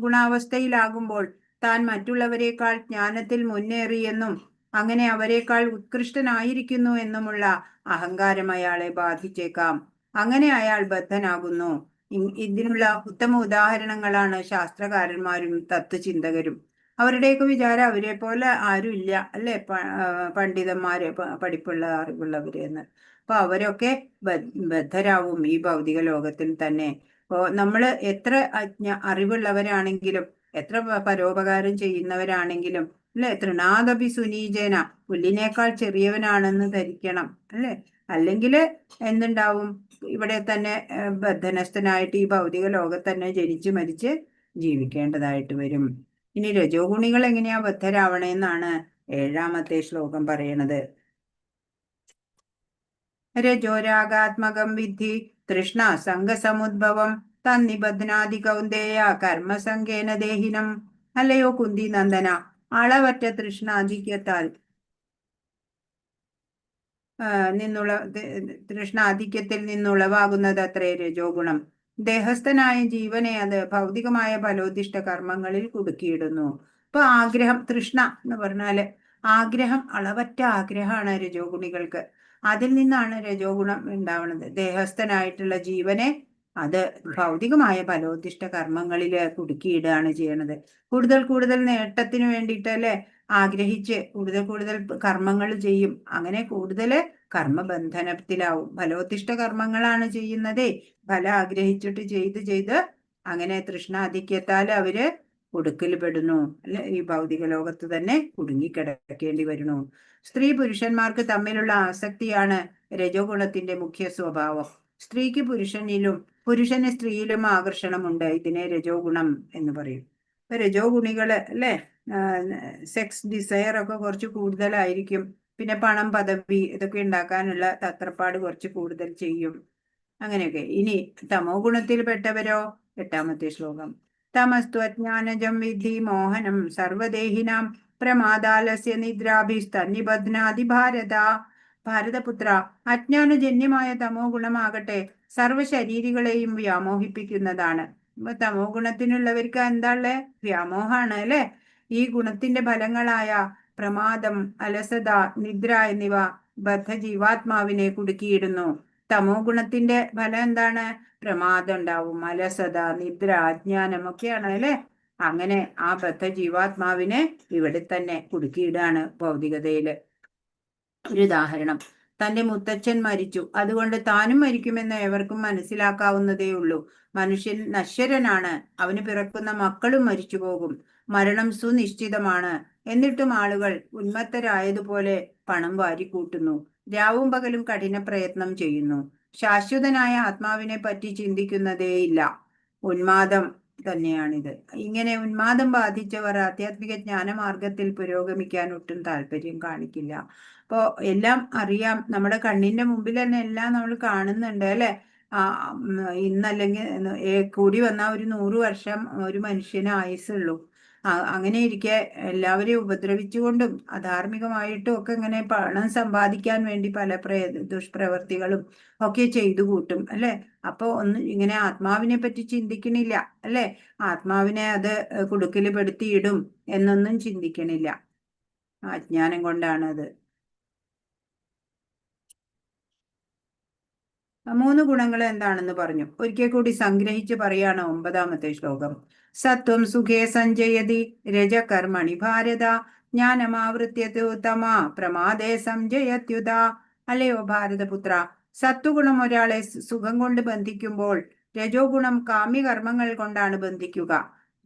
ഗുണാവസ്ഥയിലാകുമ്പോൾ താൻ മറ്റുള്ളവരെക്കാൾ ജ്ഞാനത്തിൽ മുന്നേറിയെന്നും അങ്ങനെ അവരെക്കാൾ ഉത്കൃഷ്ടനായിരിക്കുന്നു എന്നുമുള്ള അഹങ്കാരം അയാളെ ബാധിച്ചേക്കാം. അങ്ങനെ അയാൾ ബദ്ധനാകുന്നു. ഇതിനുള്ള ഉത്തമ ഉദാഹരണങ്ങളാണ് ശാസ്ത്രകാരന്മാരും തത്വചിന്തകരും. അവരുടെയൊക്കെ വിചാരം അവരെ പോലെ ആരും ഇല്ല അല്ലെ? പണ്ഡിതന്മാര്, പഠിപ്പുള്ള അറിവുള്ളവര് എന്ന്. അപ്പൊ അവരൊക്കെ ബദ്ധരാവും ഈ ഭൗതിക ലോകത്തിൽ തന്നെ. അപ്പോ നമ്മള് എത്ര അറിവുള്ളവരാണെങ്കിലും എത്ര പരോപകാരം ചെയ്യുന്നവരാണെങ്കിലും അല്ലെ, തൃണാദപി സുനീജേന, പുല്ലിനേക്കാൾ ചെറിയവനാണെന്ന് ധരിക്കണം അല്ലെ? അല്ലെങ്കിൽ എന്തുണ്ടാവും? ഇവിടെ തന്നെ ബദ്ധനസ്ഥനായിട്ട് ഈ ഭൗതിക ലോകത്ത് തന്നെ ജനിച്ചു മരിച്ച് ജീവിക്കേണ്ടതായിട്ട് വരും. ഇനി രജോ ഗുണികൾ എങ്ങനെയാ ബദ്ധരാവണേന്നാണ് 7-ാമത്തെ ശ്ലോകം പറയണത്. രജോരാഗാത്മകം വിദ്ധി തൃഷ്ണ സംഘസമുദ്ഭവം തന്നിബധ്നാദി കൗന്ദേയ കർമ്മസംഖ്യേന ദേഹിനം. അല്ലയോ കുന്തി നന്ദന, അളവറ്റ തൃഷ്ണാധിക്യത്താൽ തൃഷ്ണാധിക്യത്തിൽ നിന്നുളവാകുന്നത് അത്രേ രജോ ഗുണം. ദേഹസ്ഥനായ ജീവനെ അത് ഭൗതികമായ ഫലോദിഷ്ട കർമ്മങ്ങളിൽ കുടുക്കിയിടുന്നു. ഇപ്പൊ ആഗ്രഹം, തൃഷ്ണ എന്ന് പറഞ്ഞാല് ആഗ്രഹം, അളവറ്റ ആഗ്രഹമാണ് രജോ ഗുണികൾക്ക്. അതിൽ നിന്നാണ് രജോ ഗുണം ഉണ്ടാവുന്നത്. ദേഹസ്ഥനായിട്ടുള്ള ജീവനെ അത് ഭൗതികമായ ഫലോദിഷ്ട കർമ്മങ്ങളില് കുടുക്കിയിടുകയാണ് ചെയ്യണത്. കൂടുതൽ കൂടുതൽ നേട്ടത്തിന് വേണ്ടിയിട്ടല്ലേ ആഗ്രഹിച്ച് കൂടുതൽ കർമ്മങ്ങൾ ചെയ്യും. അങ്ങനെ കൂടുതൽ കർമ്മബന്ധനത്തിലാവും. ഫലോദിഷ്ട കർമ്മങ്ങളാണ് ചെയ്യുന്നതേ. ഫലം ആഗ്രഹിച്ചിട്ട് ചെയ്ത് അങ്ങനെ തൃഷ്ണാധിക്യത്താൽ അവര് കുടുക്കിൽ പെടുന്നു അല്ലെ? ഈ ഭൗതിക ലോകത്ത് തന്നെ കുടുങ്ങിക്കിടക്കേണ്ടി വരുന്നു. സ്ത്രീ പുരുഷന്മാർക്ക് തമ്മിലുള്ള ആസക്തിയാണ് രജോ ഗുണത്തിന്റെ മുഖ്യ സ്വഭാവം. സ്ത്രീക്ക് പുരുഷനിലും പുരുഷന് സ്ത്രീയിലും ആകർഷണമുണ്ട്. ഇതിനെ രജോ ഗുണം എന്ന് പറയും. ഇപ്പൊ രജോ ഗുണികള് അല്ലെ, സെക്സ് ഡിസയർ ഒക്കെ കുറച്ച് കൂടുതലായിരിക്കും. പിന്നെ പണം, പദവി ഇതൊക്കെ ഉണ്ടാക്കാനുള്ള തത്രപ്പാട് കുറച്ച് കൂടുതൽ ചെയ്യും. അങ്ങനെയൊക്കെ. ഇനി തമോ ഗുണത്തിൽപ്പെട്ടവരോ, 8ാമത്തെ ശ്ലോകം. തമസ്തു അജ്ഞാനജം വിധി മോഹനം സർവദേഹിനാം പ്രമാദാലസ്യ നിദ്രാഭിസ്തന്നിബധ്നാതി ഭാരത. ഭാരതപുത്ര, അജ്ഞാനജന്യമായ തമോ ഗുണമാകട്ടെ സർവശരീരികളെയും വ്യാമോഹിപ്പിക്കുന്നതാണ്. ഇപ്പൊ തമോ ഗുണത്തിനുള്ളവർക്ക് എന്താ വ്യാമോഹാണ് അല്ലെ. ഈ ഗുണത്തിന്റെ ഫലങ്ങളായ പ്രമാദം, അലസത, നിദ്ര എന്നിവ ബദ്ധ ജീവാത്മാവിനെ കുടുക്കിയിടുന്നു. തമോ ഗുണത്തിന്റെ ഫലം എന്താണ്? പ്രമാദം ഉണ്ടാവും, അലസത, നിദ്ര, അജ്ഞാനം ഒക്കെയാണ് അല്ലെ. അങ്ങനെ ആ ബദ്ധ ജീവാത്മാവിനെ ഇവിടെ തന്നെ കുടുക്കിയിടാണ് ഭൗതികതയില്. ഒരു ഉദാഹരണം, തന്റെ മുത്തച്ഛൻ മരിച്ചു, അതുകൊണ്ട് താനും മരിക്കുമെന്ന് ഏവർക്കും മനസ്സിലാക്കാവുന്നതേ ഉള്ളൂ. മനുഷ്യൻ നശ്വരനാണ്, അവന് പിറക്കുന്ന മക്കളും മരിച്ചു പോകും. മരണം സുനിശ്ചിതമാണ്. എന്നിട്ടും ആളുകൾ ഉന്മത്തരായതുപോലെ പണം വാരിക്കൂട്ടുന്നു. രാവും പകലും കഠിന പ്രയത്നം ചെയ്യുന്നു. ശാശ്വതനായ ആത്മാവിനെ പറ്റി ചിന്തിക്കുന്നതേയില്ല. ഉന്മാദം തന്നെയാണിത്. ഇങ്ങനെ ഉന്മാദം ബാധിച്ചവർ ആധ്യാത്മിക ജ്ഞാനമാർഗത്തിൽ പുരോഗമിക്കാൻ ഒട്ടും താല്പര്യം കാണിക്കില്ല. അപ്പോ എല്ലാം അറിയാം, നമ്മുടെ കണ്ണിന്റെ മുമ്പിൽ തന്നെ എല്ലാം നമ്മൾ കാണുന്നുണ്ട് അല്ലെ. ഇന്നല്ലെങ്കിൽ കൂടി വന്നാൽ ഒരു 100 വർഷം ഒരു മനുഷ്യന് ആയുസുള്ളൂ. അങ്ങനെ ഇരിക്കെ എല്ലാവരെയും ഉപദ്രവിച്ചുകൊണ്ടും അധാർമികമായിട്ടും ഒക്കെ ഇങ്ങനെ പണം സമ്പാദിക്കാൻ വേണ്ടി പല ദുഷ്പ്രവർത്തികളും ഒക്കെ ചെയ്തു കൂട്ടും അല്ലെ. അപ്പൊ ഇങ്ങനെ ആത്മാവിനെ പറ്റി ചിന്തിക്കണില്ല അല്ലെ. ആത്മാവിനെ അത് കുടുക്കില് പെടുത്തിയിടും എന്നൊന്നും ചിന്തിക്കണില്ല. അജ്ഞാനം കൊണ്ടാണത്. 3 ഗുണങ്ങൾ എന്താണെന്ന് പറഞ്ഞു. ഒരിക്കൽ കൂടി സംഗ്രഹിച്ച് പറയാണ് 9ാമത്തെ ശ്ലോകം. സത്വം സുഖേ സഞ്ജയതി രജകർമ്മണി ഭാരത ജ്ഞാനമാവൃത്യതു തമാ പ്രമാദേ സംജയത്യുത. അല്ലയോ ഭാരതപുത്ര, സത്വഗുണം ഒരാളെ സുഖം കൊണ്ട് ബന്ധിക്കുമ്പോൾ രജോ ഗുണം കാമ്യകർമ്മങ്ങൾ കൊണ്ടാണ് ബന്ധിക്കുക.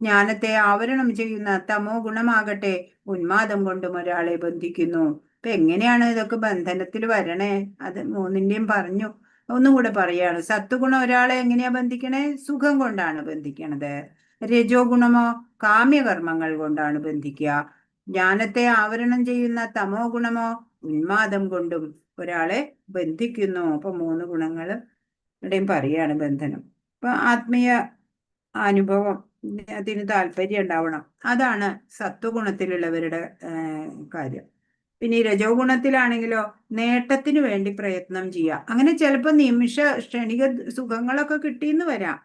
ജ്ഞാനത്തെ ആവരണം ചെയ്യുന്ന തമോ ഗുണമാകട്ടെ ഉന്മാദം കൊണ്ടും ഒരാളെ ബന്ധിക്കുന്നു. ഇപ്പൊ എങ്ങനെയാണ് ഇതൊക്കെ ബന്ധനത്തിൽ വരണേ? അത് 3ന്റെയും പറഞ്ഞു. ഒന്നുകൂടെ പറയാണ്. സത്വഗുണം ഒരാളെ എങ്ങനെയാ ബന്ധിക്കണേ? സുഖം കൊണ്ടാണ് ബന്ധിക്കണത്. രജോ ഗുണമോ കാമ്യകർമ്മങ്ങൾ കൊണ്ടാണ് ബന്ധിക്കുക. ജ്ഞാനത്തെ ആവരണം ചെയ്യുന്ന തമോ ഗുണമോ ഉന്മാദം കൊണ്ടും ഒരാളെ ബന്ധിക്കുന്നു. അപ്പൊ 3 ഗുണങ്ങളും ഇവിടെയും പറയാണ് ബന്ധനം. അപ്പൊ ആത്മീയ അനുഭവം അതിന് താല്പര്യം ഉണ്ടാവണം. അതാണ് സത്വഗുണത്തിലുള്ളവരുടെ കാര്യം. പിന്നെ ഈ രജോ ഗുണത്തിലാണെങ്കിലോ നേട്ടത്തിന് വേണ്ടി പ്രയത്നം ചെയ്യുക. അങ്ങനെ ചിലപ്പോൾ ക്ഷണിക സുഖങ്ങളൊക്കെ കിട്ടിയെന്ന് വരാം.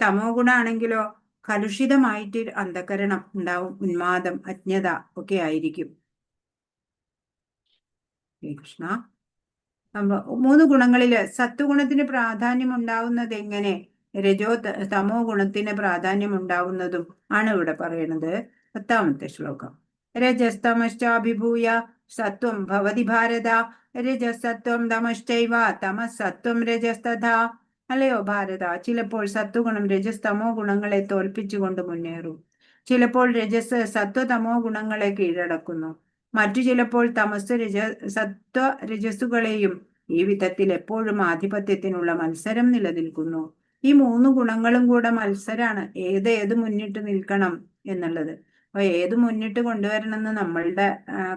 തമോ ഗുണാണെങ്കിലോ കലുഷിതമായിട്ട് അന്ധകരണം ഉണ്ടാവും, ഉന്മാദം, അജ്ഞത ഒക്കെ ആയിരിക്കും. കൃഷ്ണ. 3 ഗുണങ്ങളില് സത്വഗുണത്തിന് പ്രാധാന്യം ഉണ്ടാവുന്നത് എങ്ങനെ, തമോ ഗുണത്തിന് പ്രാധാന്യം ഉണ്ടാവുന്നതും ആണ് ഇവിടെ പറയുന്നത്. 10ാമത്തെ ശ്ലോകം. രജസ്തമശ്ചാഭിഭൂയ സത്വം ഭവതി ഭാരത രജസത്വം തമശ്ചൈവ തമസത്വം രജസ്തഥാ. അല്ലയോ ഭാരത, ചിലപ്പോൾ സത്വഗുണം രജസ് തമോ ഗുണങ്ങളെ തോൽപ്പിച്ചുകൊണ്ട് മുന്നേറും. ചിലപ്പോൾ രജസ് സത്വതമോ ഗുണങ്ങളെ കീഴടക്കുന്നു. മറ്റു ചിലപ്പോൾ സത്വ രജസ്സുകളെയും. ഈ വിധത്തിൽ എപ്പോഴും ആധിപത്യത്തിനുള്ള മത്സരം നിലനിൽക്കുന്നു. ഈ 3 ഗുണങ്ങളും കൂടെ മത്സരാണ്, ഏത് മുന്നിട്ട് നിൽക്കണം എന്നുള്ളത്. അപ്പൊ ഏത് മുന്നിട്ട് കൊണ്ടുവരണം എന്ന് നമ്മളുടെ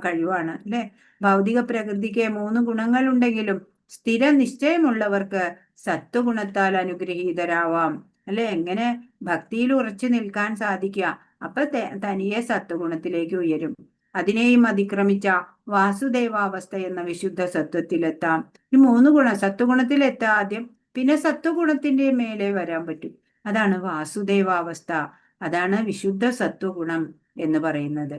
കഴിവാണ് അല്ലെ. ഭൗതിക പ്രകൃതിക്ക് 3 ഗുണങ്ങൾ ഉണ്ടെങ്കിലും സ്ഥിര നിശ്ചയമുള്ളവർക്ക് സത്വഗുണത്താൽ അനുഗ്രഹീതരാവാം അല്ലെ. എങ്ങനെ ഭക്തിയിൽ ഉറച്ചു നിൽക്കാൻ സാധിക്കുക? അപ്പൊ തനിയെ സത്വഗുണത്തിലേക്ക് ഉയരും. അതിനെയും അതിക്രമിച്ച വാസുദേവാവസ്ഥ എന്ന വിശുദ്ധ സത്വത്തിലെത്താം. ഈ 3 ഗുണം സത്വഗുണത്തിലെത്താം ആദ്യം, പിന്നെ സത്വഗുണത്തിന്റെ മേലെ വരാൻ പറ്റും. അതാണ് വാസുദേവാവസ്ഥ, അതാണ് വിശുദ്ധ സത്വഗുണം എന്ന് പറയുന്നത്.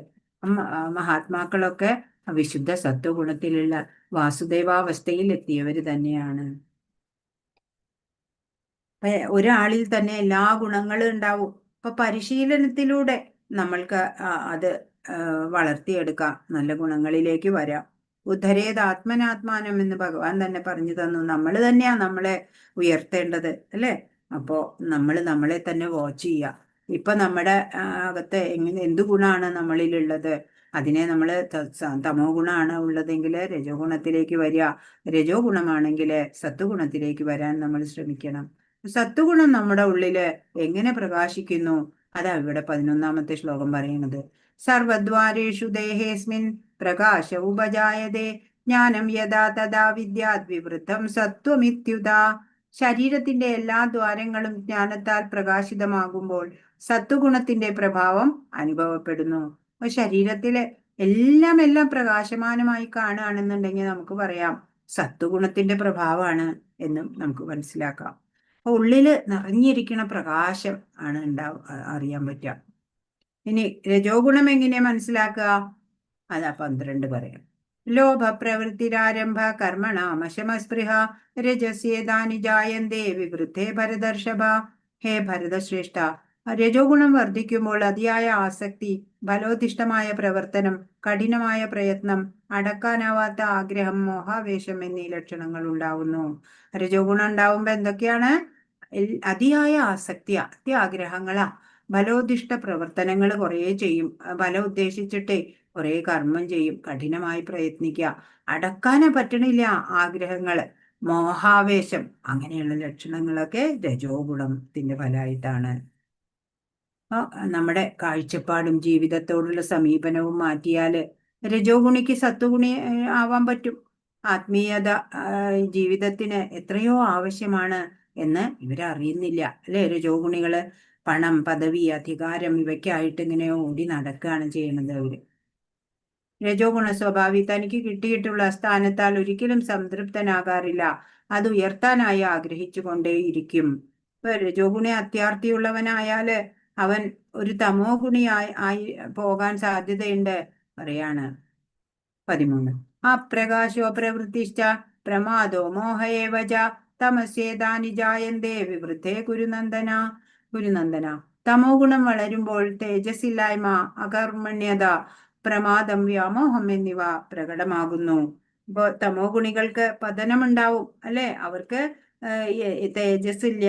മഹാത്മാക്കളൊക്കെ വിശുദ്ധ സത്വഗുണത്തിലുള്ള വാസുദേവാവസ്ഥയിൽ എത്തിയവര് തന്നെയാണ്. ഒരാളിൽ തന്നെ എല്ലാ ഗുണങ്ങളും ഉണ്ടാവും. അപ്പൊ പരിശീലനത്തിലൂടെ നമ്മൾക്ക് അത് വളർത്തിയെടുക്കാം, നല്ല ഗുണങ്ങളിലേക്ക് വരാം. ഉദ്ധരേത് ആത്മനാത്മാനം എന്ന് ഭഗവാൻ തന്നെ പറഞ്ഞു തന്നു. നമ്മൾ തന്നെയാ നമ്മളെ ഉയർത്തേണ്ടത് അല്ലെ. അപ്പോ നമ്മൾ നമ്മളെ തന്നെ വാച്ച് ചെയ്യുക. ഇപ്പൊ നമ്മുടെ അകത്ത് എന്ത് ഗുണമാണ് നമ്മളിലുള്ളത്, അതിനെ നമ്മൾ തമോ ഗുണമാണ് ഉള്ളതെങ്കിൽ രജോ ഗുണത്തിലേക്ക് വരിക, രജോ ഗുണമാണെങ്കിൽ സത്വഗുണത്തിലേക്ക് വരാൻ നമ്മൾ ശ്രമിക്കണം. സത്വഗുണം നമ്മുടെ ഉള്ളില് എങ്ങനെ പ്രകാശിക്കുന്നു? അതാ ഇവിടെ 11ാമത്തെ ശ്ലോകം പറയുന്നത്. സർവദ്വാരേഷു ദേഹേസ്മിൻ പ്രകാശ ഉപജായതേ ജ്ഞാനം യഥാ തഥാ വിദ്യാത് വിവൃദ്ധം സത്വമിത്യുത. ശരീരത്തിന്റെ എല്ലാ ദ്വാരങ്ങളും ജ്ഞാനത്താൽ പ്രകാശിതമാകുമ്പോൾ സത്വഗുണത്തിന്റെ പ്രഭാവം അനുഭവപ്പെടുന്നു. അപ്പൊ ശരീരത്തിലെ എല്ലാം പ്രകാശമാനമായി കാണുകയാണെന്നുണ്ടെങ്കിൽ നമുക്ക് പറയാം സത്വഗുണത്തിന്റെ പ്രഭാവമാണ് എന്നും നമുക്ക് മനസ്സിലാക്കാം. ഉള്ളില് നിറഞ്ഞിരിക്കുന്ന പ്രകാശം ആണ് അറിയാൻ പറ്റുക. ഇനി രജോ ഗുണം എങ്ങനെയാ മനസ്സിലാക്കുക? അതാ 12 പറയാം. ലോഭ പ്രവൃത്തിരാരംഭ കർമ്മണാമശമസ്പൃഹ രജസ്യേതാനി ജായന്തേ വിവൃദ്ധേ ഭരതർഷഭ. ഹേ ഭരതശ്രേഷ്ഠ, രജോ ഗുണം വർദ്ധിക്കുമ്പോൾ അതിയായ ആസക്തി, ഫലോദിഷ്ടമായ പ്രവർത്തനം, കഠിനമായ പ്രയത്നം, അടക്കാനാവാത്ത ആഗ്രഹം, മോഹാവേശം എന്നീ ലക്ഷണങ്ങൾ ഉണ്ടാവുന്നു. രജോ ഗുണം ഉണ്ടാവുമ്പോ എന്തൊക്കെയാണ്? അതിയായ ആസക്തി, അത്യാഗ്രഹങ്ങളാ, ഫലോദിഷ്ട പ്രവർത്തനങ്ങൾ കുറെ ചെയ്യും, ഫലം ഉദ്ദേശിച്ചിട്ടേ കുറെ കർമ്മം ചെയ്യും, കഠിനമായി പ്രയത്നിക്കുക, അടക്കാനേ പറ്റണില്ല ആഗ്രഹങ്ങള്, മോഹാവേശം, അങ്ങനെയുള്ള ലക്ഷണങ്ങളൊക്കെ രജോ ഗുണത്തിന്റെ ഫലമായിട്ടാണ്. നമ്മുടെ കാഴ്ചപ്പാടും ജീവിതത്തോടുള്ള സമീപനവും മാറ്റിയാല് രജോ ഗുണിക്ക് സത്വഗുണി ആവാൻ പറ്റും. ആത്മീയത ജീവിതത്തിന് എത്രയോ ആവശ്യമാണ് എന്ന് ഇവരറിയുന്നില്ല അല്ലെ? രജോ ഗുണികള് പണം, പദവി, അധികാരം ഇവയ്ക്കായിട്ട് ഇങ്ങനെ ഓടി നടക്കുകയാണ് ചെയ്യുന്നത്. അവര് രജോ ഗുണ സ്വഭാവി തനിക്ക് കിട്ടിയിട്ടുള്ള സ്ഥാനത്താൽ ഒരിക്കലും സംതൃപ്തനാകാറില്ല. അത് ഉയർത്താനായി ആഗ്രഹിച്ചു കൊണ്ടേയിരിക്കും. ഇപ്പൊ രജോ ഗുണി അത്യാർത്ഥിയുള്ളവനായാല് അവൻ ഒരു തമോ ഗുണിയായി പോകാൻ സാധ്യതയുണ്ട് പറയാണ്. 13. അപ്രകാശോ പ്രവൃത്തിശ്ച പ്രമാദോ മോഹയേവച തമസ്യേതാനി ജായന്തേ വിവൃദ്ധേ കുരുനന്ദന. തമോ ഗുണം വളരുമ്പോൾ തേജസ്സില്ലായ്മ, അകർമ്മണ്യത, പ്രമാദം, വ്യാമോഹം എന്നിവ പ്രകടമാകുന്നു. ഇപ്പൊ തമോ ഗുണികൾക്ക് പതനമുണ്ടാവും അല്ലെ? അവർക്ക് തേജസ്സില്ല,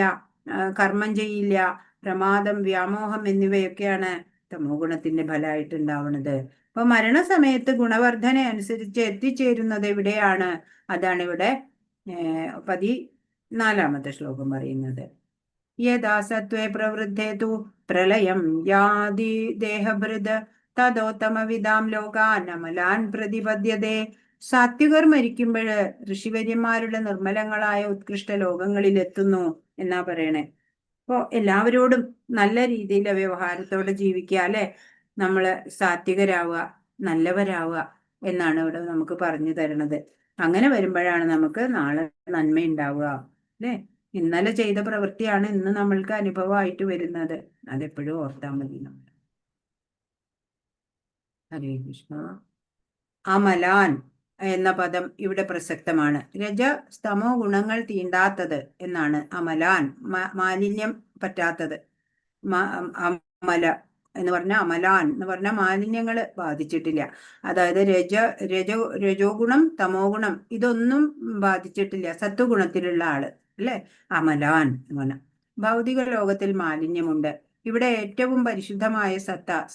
കർമ്മം ചെയ്യില്ല, പ്രമാദം, വ്യാമോഹം എന്നിവയൊക്കെയാണ് തമോ ഗുണത്തിന്റെ ഫലമായിട്ട് ഉണ്ടാവുന്നത്. അപ്പൊ മരണസമയത്ത് ഗുണവർദ്ധന അനുസരിച്ച് എത്തിച്ചേരുന്നത് എവിടെയാണ്? അതാണ് ഇവിടെ 14ാമത്തെ ശ്ലോകം പറയുന്നത്. യഥാ സത്വേ പ്രവൃദ്ധേ തു പ്രളയം യാതി ദേഹഭൃത് തദോത്തമവിധാം ലോകാൻ അമലാൻ പ്രതിപദ്യതേ. സാത്വികർ മരിക്കുമ്പോൾ ഋഷിവര്യന്മാരുടെ നിർമ്മലങ്ങളായ ഉത്കൃഷ്ട ലോകങ്ങളിൽ എത്തുന്നു എന്നാ പറയണേ. അപ്പോൾ എല്ലാവരോടും നല്ല രീതിയിലെ വ്യവഹാരത്തോടെ ജീവിക്കുക അല്ലെ? നമ്മള് സാത്വികരാവുക, നല്ലവരാവുക എന്നാണ് ഇവിടെ നമുക്ക് പറഞ്ഞു തരണത്. അങ്ങനെ വരുമ്പോഴാണ് നമുക്ക് നാളെ നന്മയുണ്ടാവുക അല്ലെ? ഇന്നലെ ചെയ്ത പ്രവൃത്തിയാണ് ഇന്ന് നമ്മൾക്ക് അനുഭവമായിട്ട് വരുന്നത്. അതെപ്പോഴും ഓർത്താൽ മതി നമ്മൾ. ഹരേ കൃഷ്ണ. അമലാൻ എന്ന പദം ഇവിടെ പ്രസക്തമാണ്. രജ സ്തമോ ഗുണങ്ങൾ തീണ്ടാത്തത് എന്നാണ് അമലാൻ. മാലിന്യം പറ്റാത്തത്. അമല എന്ന് പറഞ്ഞാൽ അമലാൻ എന്ന് പറഞ്ഞാൽ മാലിന്യങ്ങൾ ബാധിച്ചിട്ടില്ല. അതായത് രജോ ഗുണം, തമോ ഗുണം ഇതൊന്നും ബാധിച്ചിട്ടില്ല. സത്വഗുണത്തിലുള്ള ആള് അല്ലെ അമലാൻ എന്ന് പറഞ്ഞാൽ. ഭൗതിക ലോകത്തിൽ മാലിന്യമുണ്ട്. ഇവിടെ ഏറ്റവും പരിശുദ്ധമായ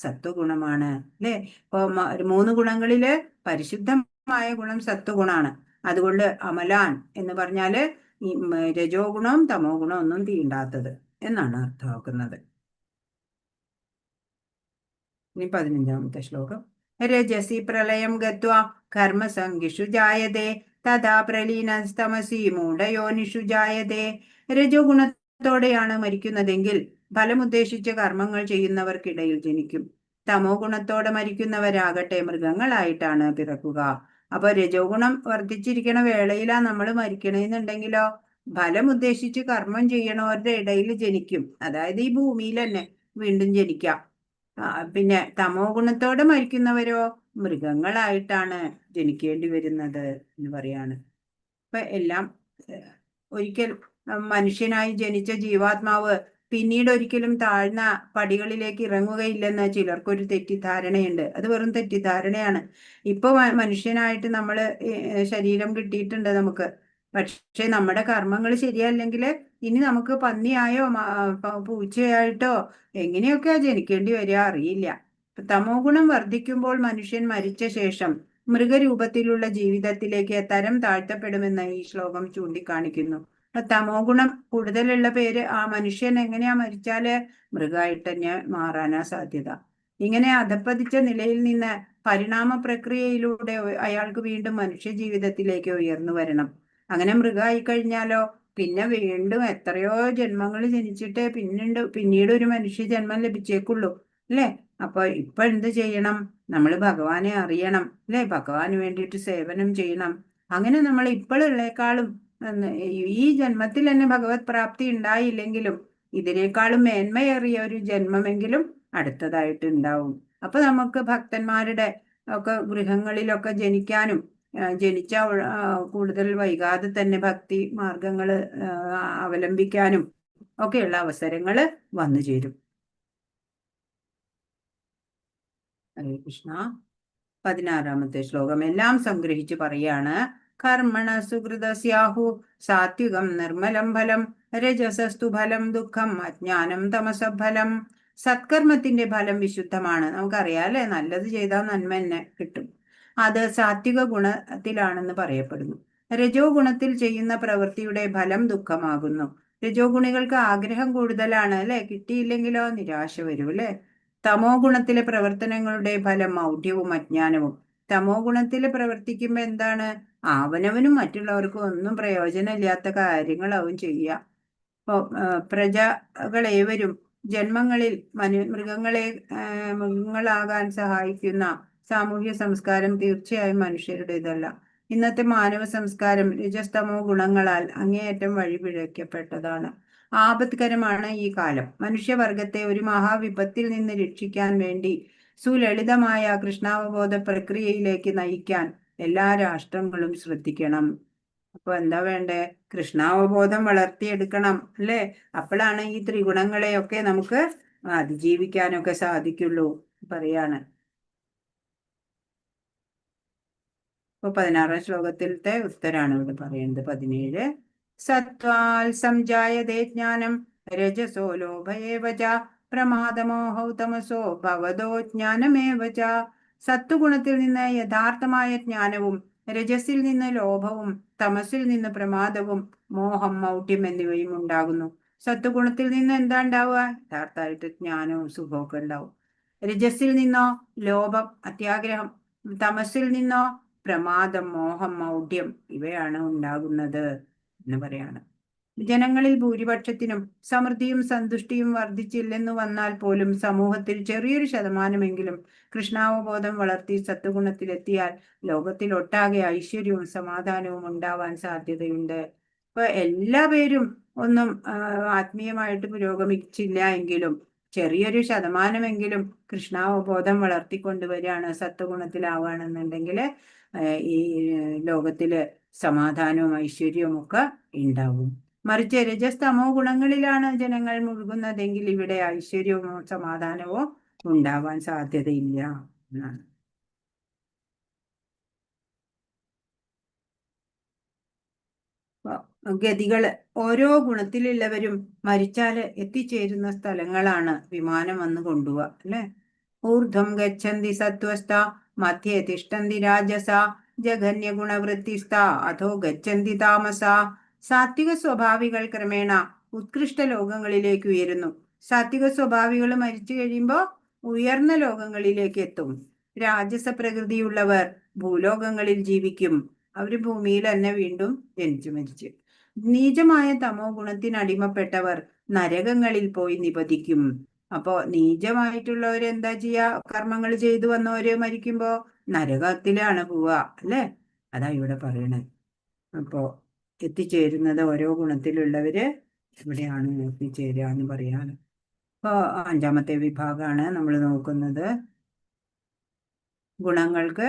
സത്വഗുണമാണ് അല്ലെ? ഇപ്പൊ 3 ഗുണങ്ങളില് പരിശുദ്ധമായ ഗുണം സത്വഗുണാണ്. അതുകൊണ്ട് അമലാൻ എന്ന് പറഞ്ഞാല് ഈ രജോ ഗുണവും തമോ ഗുണവും ഒന്നും തീണ്ടാത്തത് എന്നാണ് അർത്ഥമാക്കുന്നത്. ഇനി 15ാമത്തെ ശ്ലോകം. രജസി പ്രളയം ഗത്വാ കർമ്മസംഗിഷു ജായതേ തഥാ പ്രലീനസ്തമസി മൂഢയോനിഷു ജായതേ. രജോ ഗുണത്തോടെയാണ് മരിക്കുന്നതെങ്കിൽ ഫലമുദ്ദേശിച്ച് കർമ്മങ്ങൾ ചെയ്യുന്നവർക്കിടയിൽ ജനിക്കും. തമോ ഗുണത്തോടെ മരിക്കുന്നവരാകട്ടെ മൃഗങ്ങളായിട്ടാണ് പിറക്കുക. അപ്പൊ രജോ ഗുണം വർദ്ധിച്ചിരിക്കണ വേളയിലാ നമ്മൾ മരിക്കണമെന്നുണ്ടെങ്കിലോ ഫലം ഉദ്ദേശിച്ച് കർമ്മം ചെയ്യണവരുടെ ഇടയിൽ ജനിക്കും. അതായത് ഈ ഭൂമിയിൽ തന്നെ വീണ്ടും ജനിക്കാം. പിന്നെ തമോ ഗുണത്തോടെ മരിക്കുന്നവരോ മൃഗങ്ങളായിട്ടാണ് ജനിക്കേണ്ടി വരുന്നത് എന്ന് പറയാണ്. ഇപ്പൊ എല്ലാം ഒരിക്കൽ മനുഷ്യനായി ജനിച്ച ജീവാത്മാവ് പിന്നീട് ഒരിക്കലും താഴ്ന്ന പടികളിലേക്ക് ഇറങ്ങുകയില്ലെന്ന് ചിലർക്കൊരു തെറ്റിദ്ധാരണയുണ്ട്. അത് വെറും തെറ്റിദ്ധാരണയാണ്. ഇപ്പൊ മനുഷ്യനായിട്ട് നമ്മള് ശരീരം കിട്ടിയിട്ടുണ്ട് നമുക്ക്. പക്ഷെ നമ്മുടെ കർമ്മങ്ങൾ ശരിയല്ലെങ്കിൽ ഇനി നമുക്ക് പന്നിയായോ പൂച്ചയായിട്ടോ എങ്ങനെയൊക്കെയാ ജനിക്കേണ്ടി വരിക അറിയില്ല. തമോ ഗുണം വർദ്ധിക്കുമ്പോൾ മനുഷ്യൻ മരിച്ച ശേഷം മൃഗരൂപത്തിലുള്ള ജീവിതത്തിലേക്ക് തരം താഴ്ത്തപ്പെടുമെന്ന് ഈ ശ്ലോകം ചൂണ്ടിക്കാണിക്കുന്നു. തമോ ഗുണം കൂടുതലുള്ള പേര് ആ മനുഷ്യൻ എങ്ങനെയാ മരിച്ചാല് മൃഗമായിട്ട് തന്നെ മാറാനാ സാധ്യത. ഇങ്ങനെ അധപ്പതിച്ച നിലയിൽ നിന്ന് പരിണാമ പ്രക്രിയയിലൂടെ അയാൾക്ക് വീണ്ടും മനുഷ്യ ജീവിതത്തിലേക്ക് ഉയർന്നു വരണം. അങ്ങനെ മൃഗമായി കഴിഞ്ഞാലോ പിന്നെ വീണ്ടും എത്രയോ ജന്മങ്ങൾ ജനിച്ചിട്ട് പിന്നീട് ഒരു മനുഷ്യ ജന്മം ലഭിച്ചേക്കുള്ളൂ അല്ലേ? അപ്പൊ ഇപ്പൊ എന്ത് ചെയ്യണം? നമ്മൾ ഭഗവാനെ അറിയണം അല്ലെ? ഭഗവാന് വേണ്ടിയിട്ട് സേവനം ചെയ്യണം. അങ്ങനെ നമ്മൾ ഇപ്പോഴുള്ളേക്കാളും ഈ ജന്മത്തിൽ തന്നെ ഭഗവത് പ്രാപ്തി ഉണ്ടായില്ലെങ്കിലും ഇതിനേക്കാളും മേന്മയേറിയ ഒരു ജന്മമെങ്കിലും അടുത്തതായിട്ട് ഉണ്ടാവും. അപ്പൊ നമുക്ക് ഭക്തന്മാരുടെ ഒക്കെ ഗൃഹങ്ങളിലൊക്കെ ജനിക്കാനും ജനിച്ച കൂടുതൽ വൈകാതെ തന്നെ ഭക്തി മാർഗങ്ങൾ അവലംബിക്കാനും ഒക്കെയുള്ള അവസരങ്ങൾ വന്നു ചേരും. ഹരേ കൃഷ്ണ. 16-ാമത്തെ ശ്ലോകം എല്ലാം സംഗ്രഹിച്ച് പറയാണ്. കർമ്മണ സുഹൃതസ്യാഹു സാത്വികം നിർമ്മലം ഫലം രജസസ്തു ഫലം ദുഃഖം അജ്ഞാനം തമസഫലം. സത്കർമ്മത്തിന്റെ ഫലം വിശുദ്ധമാണ്. നമുക്കറിയാം അല്ലെ? നല്ലത് ചെയ്താൽ നന്മ തന്നെ കിട്ടും. അത് സാത്വിക ഗുണത്തിലാണെന്ന് പറയപ്പെടുന്നു. രജോ ഗുണത്തിൽ ചെയ്യുന്ന പ്രവൃത്തിയുടെ ഫലം ദുഃഖമാകുന്നു. രജോ ഗുണികൾക്ക് ആഗ്രഹം കൂടുതലാണ് അല്ലെ? കിട്ടിയില്ലെങ്കിലോ നിരാശ വരും അല്ലെ? തമോ ഗുണത്തിലെ പ്രവർത്തനങ്ങളുടെ ഫലം മൗഢ്യവും അജ്ഞാനവും. തമോ ഗുണത്തിൽ പ്രവർത്തിക്കുമ്പോ എന്താണ്? അവനവനും മറ്റുള്ളവർക്കും ഒന്നും പ്രയോജനമില്ലാത്ത കാര്യങ്ങളാവും ചെയ്യുക. ഇപ്പൊ പ്രജകളേവരും ജന്മങ്ങളിൽ മൃഗങ്ങളാകാൻ സഹായിക്കുന്ന സാമൂഹ്യ സംസ്കാരം തീർച്ചയായും മനുഷ്യരുടേതല്ല. ഇന്നത്തെ മാനവ സംസ്കാരം രജസ്തമോ ഗുണങ്ങളാൽ അങ്ങേയറ്റം വഴിപിഴയ്ക്കപ്പെട്ടതാണ്. ആപത്കരമാണ് ഈ കാലം. മനുഷ്യവർഗത്തെ ഒരു മഹാവിപത്തിൽ നിന്ന് രക്ഷിക്കാൻ വേണ്ടി സുലളിതമായ കൃഷ്ണാവബോധ പ്രക്രിയയിലേക്ക് നയിക്കാൻ എല്ലാ രാഷ്ട്രങ്ങളും ശ്രദ്ധിക്കണം. അപ്പൊ എന്താ വേണ്ടേ? കൃഷ്ണാവബോധം വളർത്തിയെടുക്കണം അല്ലേ? അപ്പോഴാണ് ഈ ത്രിഗുണങ്ങളെയൊക്കെ നമുക്ക് അതിജീവിക്കാനൊക്കെ സാധിക്കുള്ളൂ പറയാണ്. ഇപ്പൊ 16-ാം ശ്ലോകത്തിലത്തെ ഉത്തരാണ് ഇവിടെ പറയുന്നത്. 17 സത്വാൽ സംജായതേ ജ്ഞാനം രജസോ ലോഭയേവ ച പ്രമാദമോഹൗ തമസോ ഭവതോ ജ്ഞാനമേവ ച. സത്വഗുണത്തിൽ നിന്ന് യഥാർത്ഥമായ ജ്ഞാനവും രജസിൽ നിന്ന് ലോഭവും തമസിൽ നിന്ന് പ്രമാദവും മോഹം മൗഢ്യം എന്നിവയും ഉണ്ടാകുന്നു. സത്വഗുണത്തിൽ നിന്ന് എന്താ ഉണ്ടാവുക? യഥാർത്ഥമായിട്ട് ജ്ഞാനവും സുഖമൊക്കെ ഉണ്ടാവും. രജസിൽ നിന്നോ ലോഭം അത്യാഗ്രഹം, തമസിൽ നിന്നോ പ്രമാദം മോഹം മൗഢ്യം ഇവയാണ് ഉണ്ടാകുന്നത് എന്ന് പറയാണ്. ജനങ്ങളിൽ ഭൂരിപക്ഷത്തിനും സമൃദ്ധിയും സന്തുഷ്ടിയും വർദ്ധിച്ചില്ലെന്ന് വന്നാൽ പോലും സമൂഹത്തിൽ ചെറിയൊരു ശതമാനമെങ്കിലും കൃഷ്ണാവബോധം വളർത്തി സത്വഗുണത്തിലെത്തിയാൽ ലോകത്തിൽ ഒട്ടാകെ ഐശ്വര്യവും സമാധാനവും ഉണ്ടാവാൻ സാധ്യതയുണ്ട്. ഇപ്പൊ എല്ലാ പേരും ഒന്നും ആത്മീയമായിട്ട് പുരോഗമിച്ചില്ല എങ്കിലും ചെറിയൊരു ശതമാനമെങ്കിലും കൃഷ്ണാവബോധം വളർത്തിക്കൊണ്ടുവരികയാണ്, സത്വഗുണത്തിലാവുകയാണെന്നുണ്ടെങ്കിൽ ഈ ലോകത്തില് സമാധാനവും ഐശ്വര്യവും ഒക്കെ ഉണ്ടാവും. മറിച്ച് രജസ്തമോ ഗുണങ്ങളിലാണ് ജനങ്ങൾ മുഴുകുന്നതെങ്കിൽ ഇവിടെ ഐശ്വര്യവും സമാധാനവും ഉണ്ടാവാൻ സാധ്യതയില്ല എന്നാണ്. ഗതികള് ഓരോ ഗുണത്തിലുള്ളവരും മരിച്ചാല് എത്തിച്ചേരുന്ന സ്ഥലങ്ങളാണ് വിമാനം വന്ന് കൊണ്ടുപോവുക അല്ലെ? ഊർധ്വം ഗച്ഛന്തി സത്വസ്ഥ മധ്യേ തിഷ്ടന്തി രാജസ ജഘന്യ ഗുണവൃത്തിസ്ഥ അധോ ഗച്ഛന്തി താമസ. സാത്വിക സ്വഭാവികൾ ക്രമേണ ഉത്കൃഷ്ട ലോകങ്ങളിലേക്ക് ഉയരുന്നു. സാത്വിക സ്വഭാവികൾ മരിച്ചു കഴിയുമ്പോ ഉയർന്ന ലോകങ്ങളിലേക്ക് എത്തും. രാജസ പ്രകൃതിയുള്ളവർ ഭൂലോകങ്ങളിൽ ജീവിക്കും. അവര് ഭൂമിയിൽ തന്നെ വീണ്ടും ജനിച്ചു മരിച്ചു. നീചമായ തമോ ഗുണത്തിനടിമപ്പെട്ടവർ നരകങ്ങളിൽ പോയി നിപതിക്കും. അപ്പോ നീചമായിട്ടുള്ളവര് എന്താ ചെയ്യാ? കർമ്മങ്ങൾ ചെയ്തു വന്നവര് മരിക്കുമ്പോ നരകത്തിലാണ് പോവുക അല്ലെ? അതാ ഇവിടെ പറയണത്. അപ്പോ എത്തിച്ചേരുന്നത് ഓരോ ഗുണത്തിലുള്ളവര് ഇവിടെയാണ് എത്തിച്ചേരുക എന്ന് പറയാണ്. ഇപ്പൊ 5-ാമത്തെ വിഭാഗമാണ് നമ്മൾ നോക്കുന്നത്. ഗുണങ്ങൾക്ക്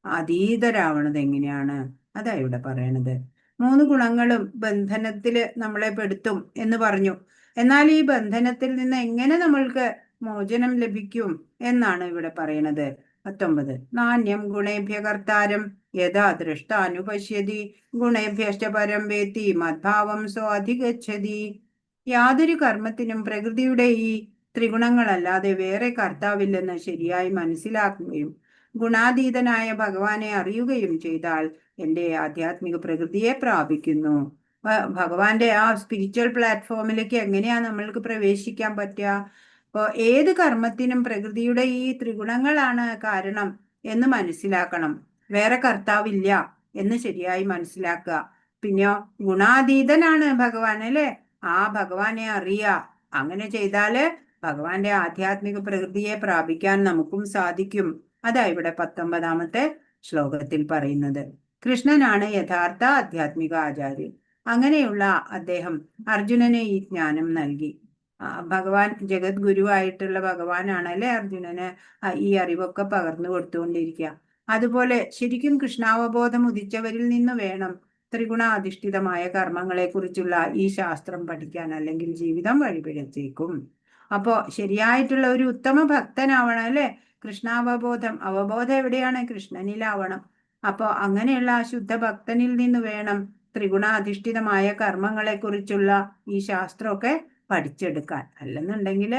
അതീതരാവണത് എങ്ങനെയാണ്? അതാ ഇവിടെ പറയണത്. 3 ഗുണങ്ങളും ബന്ധനത്തില് നമ്മളെ പെടുത്തും എന്ന് പറഞ്ഞു. എന്നാൽ ഈ ബന്ധനത്തിൽ നിന്ന് എങ്ങനെ നമ്മൾക്ക് മോചനം ലഭിക്കും എന്നാണ് ഇവിടെ പറയണത്. 19 നാണ്യം ഗുണേഭ്യ കർത്താരം യഥാ ദൃഷ്ടാനുപശ്യതി ഗുണേഭ്യശ്ച പരം വേത്തി മദ്ഭാവം സ്വാധിഗച്ഛതി. യാതൊരു കർമ്മത്തിനും പ്രകൃതിയുടെ ഈ ത്രിഗുണങ്ങളല്ലാതെ വേറെ കർത്താവില്ലെന്ന് ശരിയായി മനസ്സിലാക്കുകയും ഗുണാതീതനായ ഭഗവാനെ അറിയുകയും ചെയ്താൽ എൻ്റെ ആധ്യാത്മിക പ്രകൃതിയെ പ്രാപിക്കുന്നു. ഭഗവാന്റെ ആ സ്പിരിച്വൽ പ്ലാറ്റ്ഫോമിലേക്ക് എങ്ങനെയാ നമ്മൾക്ക് പ്രവേശിക്കാൻ പറ്റുക? അപ്പോൾ ഏത് കർമ്മത്തിനും പ്രകൃതിയുടെ ഈ ത്രിഗുണങ്ങളാണ് കാരണം എന്ന് മനസ്സിലാക്കണം. വേറെ കർത്താവില്ല എന്ന് ശരിയായി മനസ്സിലാക്കുക. പിന്നെയോ ഗുണാതീതനാണ് ഭഗവാൻ, അല്ലേ? ആ ഭഗവാനെ അറിയുക. അങ്ങനെ ചെയ്താല് ഭഗവാന്റെ ആധ്യാത്മിക പ്രകൃതിയെ പ്രാപിക്കാൻ നമുക്കും സാധിക്കും. അതാ ഇവിടെ 19ാമത്തെ ശ്ലോകത്തിൽ പറയുന്നത്. കൃഷ്ണനാണ് യഥാർത്ഥ ആധ്യാത്മിക ആചാര്യൻ. അങ്ങനെയുള്ള അദ്ദേഹം അർജുനന് ഈ ജ്ഞാനം നൽകി. ഭഗവാൻ ജഗദ്ഗുരുവായിട്ടുള്ള ഭഗവാനാണ്, അല്ലെ, അർജുനന് ഈ അറിവൊക്കെ പകർന്നു കൊടുത്തുകൊണ്ടിരിക്കുക. അതുപോലെ ശരിക്കും കൃഷ്ണാവബോധം ഉദിച്ചവരിൽ നിന്ന് വേണം ത്രിഗുണാധിഷ്ഠിതമായ കർമ്മങ്ങളെ കുറിച്ചുള്ള ഈ ശാസ്ത്രം പഠിക്കാൻ, അല്ലെങ്കിൽ ജീവിതം വഴിപിഴച്ചേക്കും. അപ്പോ ശരിയായിട്ടുള്ള ഒരു ഉത്തമ ഭക്തനാവണം, അല്ലെ? അവബോധം എവിടെയാണ്? കൃഷ്ണനിലാവണം. അപ്പോ അങ്ങനെയുള്ള ആ ശുദ്ധ ഭക്തനിൽ നിന്ന് വേണം ത്രിഗുണാധിഷ്ഠിതമായ കർമ്മങ്ങളെ കുറിച്ചുള്ള ഈ ശാസ്ത്രമൊക്കെ പഠിച്ചെടുക്കാൻ. അല്ലെന്നുണ്ടെങ്കിൽ